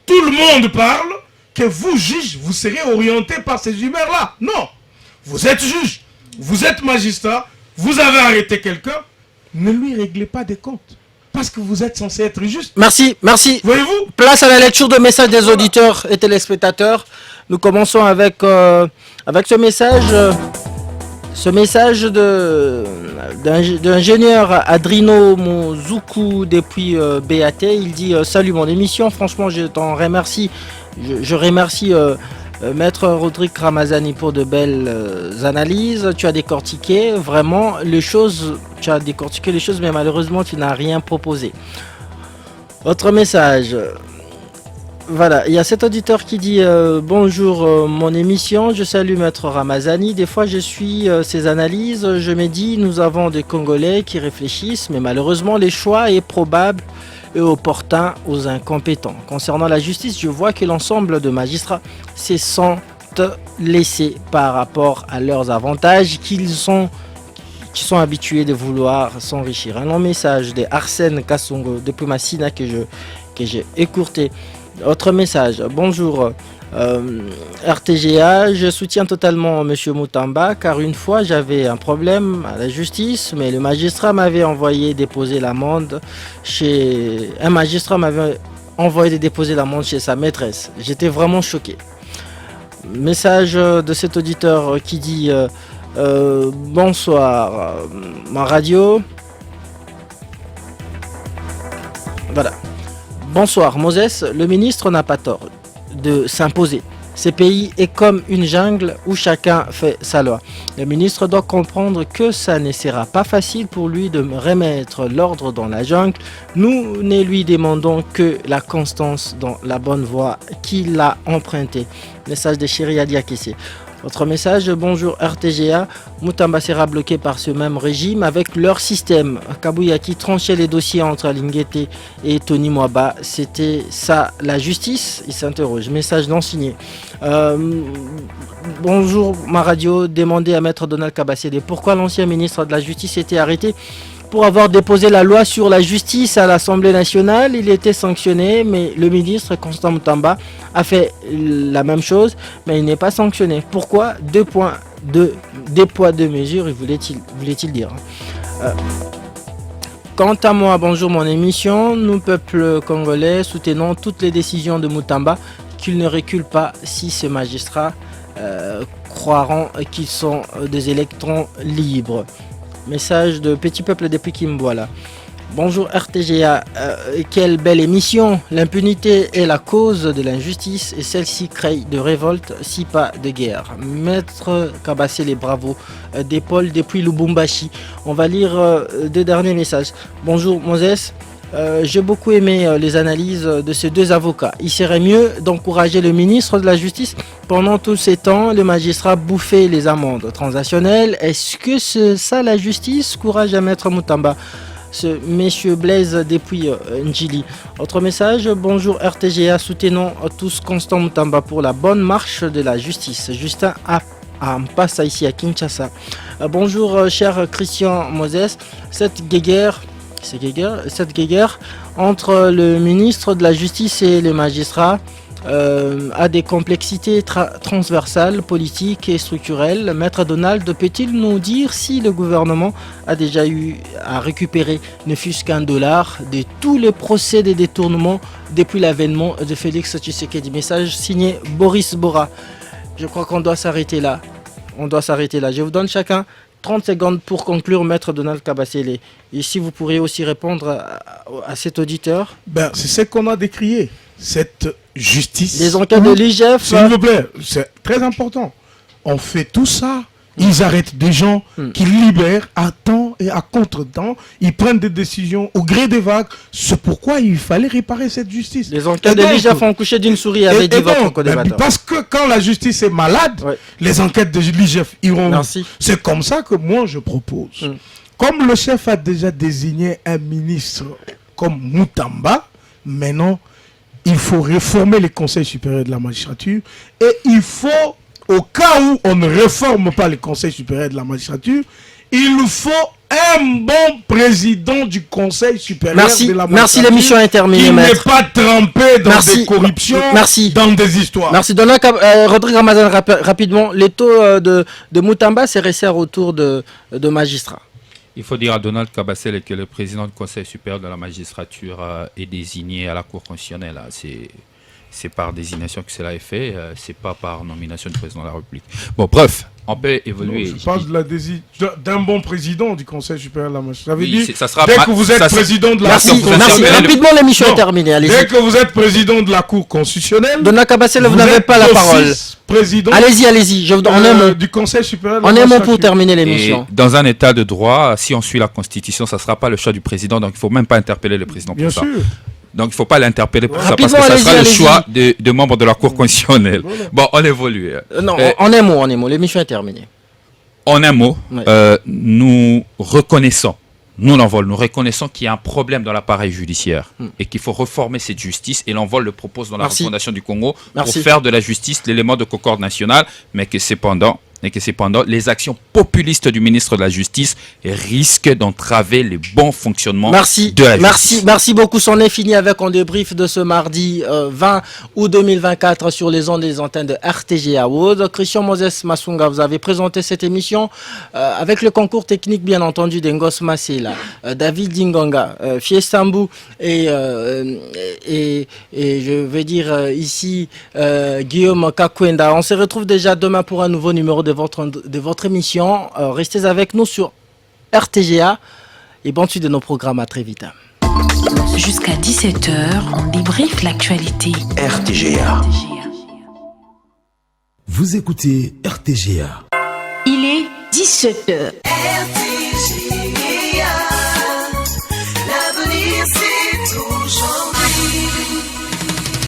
tout le monde parle, que vous, juge, vous serez orienté par ces humeurs-là. Non. Vous êtes juge, vous êtes magistrat, vous avez arrêté quelqu'un, ne lui réglez pas des comptes. Parce que vous êtes censé être juste.
Merci.
Voyez-vous?
Place à la lecture de messages des auditeurs et téléspectateurs. Nous commençons avec ce message d'ingénieur Adrino Mozuku depuis BAT. Il dit salut mon émission, franchement je t'en remercie. Je remercie Maître Rodrigue Ramazani pour de belles analyses. Tu as décortiqué vraiment les choses, mais malheureusement tu n'as rien proposé. Autre message. Voilà, il y a cet auditeur qui dit bonjour mon émission, je salue Maître Ramazani. Des fois je suis ces analyses, je me dis nous avons des Congolais qui réfléchissent, mais malheureusement les choix est probable et opportun aux incompétents. Concernant la justice, je vois que l'ensemble de magistrats se sentent laissés par rapport à leurs avantages qui sont habitués de vouloir s'enrichir. Un long message de Arsène Kassongo depuis Massina que j'ai écourté. Autre message, bonjour RTGA, je soutiens totalement M. Moutamba car une fois j'avais un problème à la justice, mais le magistrat m'avait envoyé déposer l'amende chez sa maîtresse. J'étais vraiment choqué. Message de cet auditeur qui dit bonsoir ma radio. Voilà. Bonsoir Moses, le ministre n'a pas tort de s'imposer. Ce pays est comme une jungle où chacun fait sa loi. Le ministre doit comprendre que ça ne sera pas facile pour lui de remettre l'ordre dans la jungle. Nous ne lui demandons que la constance dans la bonne voie qu'il a empruntée. Message de Chéri Adiakissé. Autre message, bonjour RTGA, Moutamba sera bloqué par ce même régime avec leur système. Kabuyaki tranchait les dossiers entre Linguete et Tony Mwaba. C'était ça la justice? Il s'interroge. Message non signé. Bonjour ma radio, demandez à Maître Donald Kabasele pourquoi l'ancien ministre de la Justice était arrêté pour avoir déposé la loi sur la justice à l'Assemblée nationale. Il était sanctionné, mais le ministre Constant Moutamba a fait la même chose, mais il n'est pas sanctionné. Pourquoi? Deux poids, deux mesures, voulait-il dire. Quant à moi, bonjour mon émission, nous peuple congolais soutenons toutes les décisions de Moutamba, qu'il ne recule pas si ces magistrats croiront qu'ils sont des électrons libres. Message de Petit Peuple depuis Kimboala. Bonjour RTGA, quelle belle émission. L'impunité est la cause de l'injustice et celle-ci crée de révolte, si pas de guerre. Maître Kabassé, les bravos d'épaule depuis Lubumbashi. On va lire deux derniers messages. Bonjour Moses. J'ai beaucoup aimé les analyses de ces deux avocats. Il serait mieux d'encourager le ministre de la Justice. Pendant tous ces temps, le magistrat bouffait les amendes transactionnelles. Est-ce que c'est ça la justice? Courage à Maître Mutamba. Ce monsieur Blaise depuis Njili. Autre message, bonjour RTGA, soutenons tous Constant Mutamba pour la bonne marche de la justice. Justin Mpassa ici à Kinshasa. Bonjour cher Christian Moses, cette guéguerre entre le ministre de la Justice et les magistrats a des complexités transversales, politiques et structurelles. Maître Donald, peut-il nous dire si le gouvernement a déjà eu à récupérer ne fût-ce qu'un dollar de tous les procès des détournements depuis l'avènement de Félix Tshisekedi? Message signé Boris Bora. Je crois qu'on doit s'arrêter là. Je vous donne chacun 30 secondes pour conclure, Maître Donald Kabasele. Et si vous pourriez aussi répondre à cet auditeur.
C'est ce qu'on a décrié, cette justice.
Les enquêtes de l'IGF.
S'il vous plaît, c'est très important. On fait tout ça. Ils arrêtent des gens qui libèrent à temps et à contre-temps. Ils prennent des décisions au gré des vagues. C'est pourquoi il fallait réparer cette justice.
Les enquêtes de l'IGF ont couché d'une souris, avait dit votre co-débatteur.
Parce que quand la justice est malade, les enquêtes de l'IGF iront.
Merci.
C'est comme ça que moi je propose. Comme le chef a déjà désigné un ministre comme Mutamba, maintenant il faut réformer les conseils supérieurs de la magistrature et il faut, au cas où on ne réforme pas les conseils supérieurs de la magistrature, il nous faut un bon président du conseil supérieur de la magistrature.
Merci, l'émission est terminée,
Maître. Il n'est pas trempé dans des corruptions, dans des histoires.
Merci. Rodrigue Ramazan, rapidement, les taux de Mutamba se resserrent autour de magistrats.
Il faut dire à Donald Kabasele que le président du conseil supérieur de la magistrature est désigné à la Cour constitutionnelle. C'est par désignation que cela est fait, c'est pas par nomination du président de la République. Bon, bref, on peut évoluer.
Je parle d'un bon président du Conseil supérieur de la magistrature. Ça
sera
dès que vous êtes président de la Cour constitutionnelle...
Merci, rapidement l'émission est terminée, allez-y.
Dès que vous êtes président de la Cour constitutionnelle...
Donald Kabasele, vous n'avez pas la parole.
Président
allez-y,
du Conseil supérieur de
la
magistrature.
On est bon pour terminer l'émission.
Et dans un état de droit, si on suit la Constitution, ça ne sera pas le choix du président, donc il ne faut même pas interpeller le président pour ça. Bien sûr. Donc il ne faut pas l'interpeller pour ça, parce que ça sera le choix de membres de la Cour constitutionnelle. Bon, on évolue.
Non, en un mot, l'émission est terminée.
En un mot, nous reconnaissons qu'il y a un problème dans l'appareil judiciaire et qu'il faut reformer cette justice, et l'envol le propose dans la refondation du Congo pour faire de la justice l'élément de concorde nationale, mais que cependant, les actions populistes du ministre de la Justice risquent d'entraver les bons fonctionnements de la justice.
Merci beaucoup. C'en est fini avec un débrief de ce mardi 20 août 2024 sur les ondes des antennes de RTGA World. Christian Moses Masunga, vous avez présenté cette émission avec le concours technique, bien entendu, d'Engos Masela, David Dinganga, Fiestambu et je vais dire ici Guillaume Kakwenda. On se retrouve déjà demain pour un nouveau numéro de votre émission. Restez avec nous sur RTGA et bonne suite de nos programmes. À très vite.
Jusqu'à 17h, on débriefe l'actualité.
RTGA. Vous écoutez RTGA.
Il est 17h. RTGA.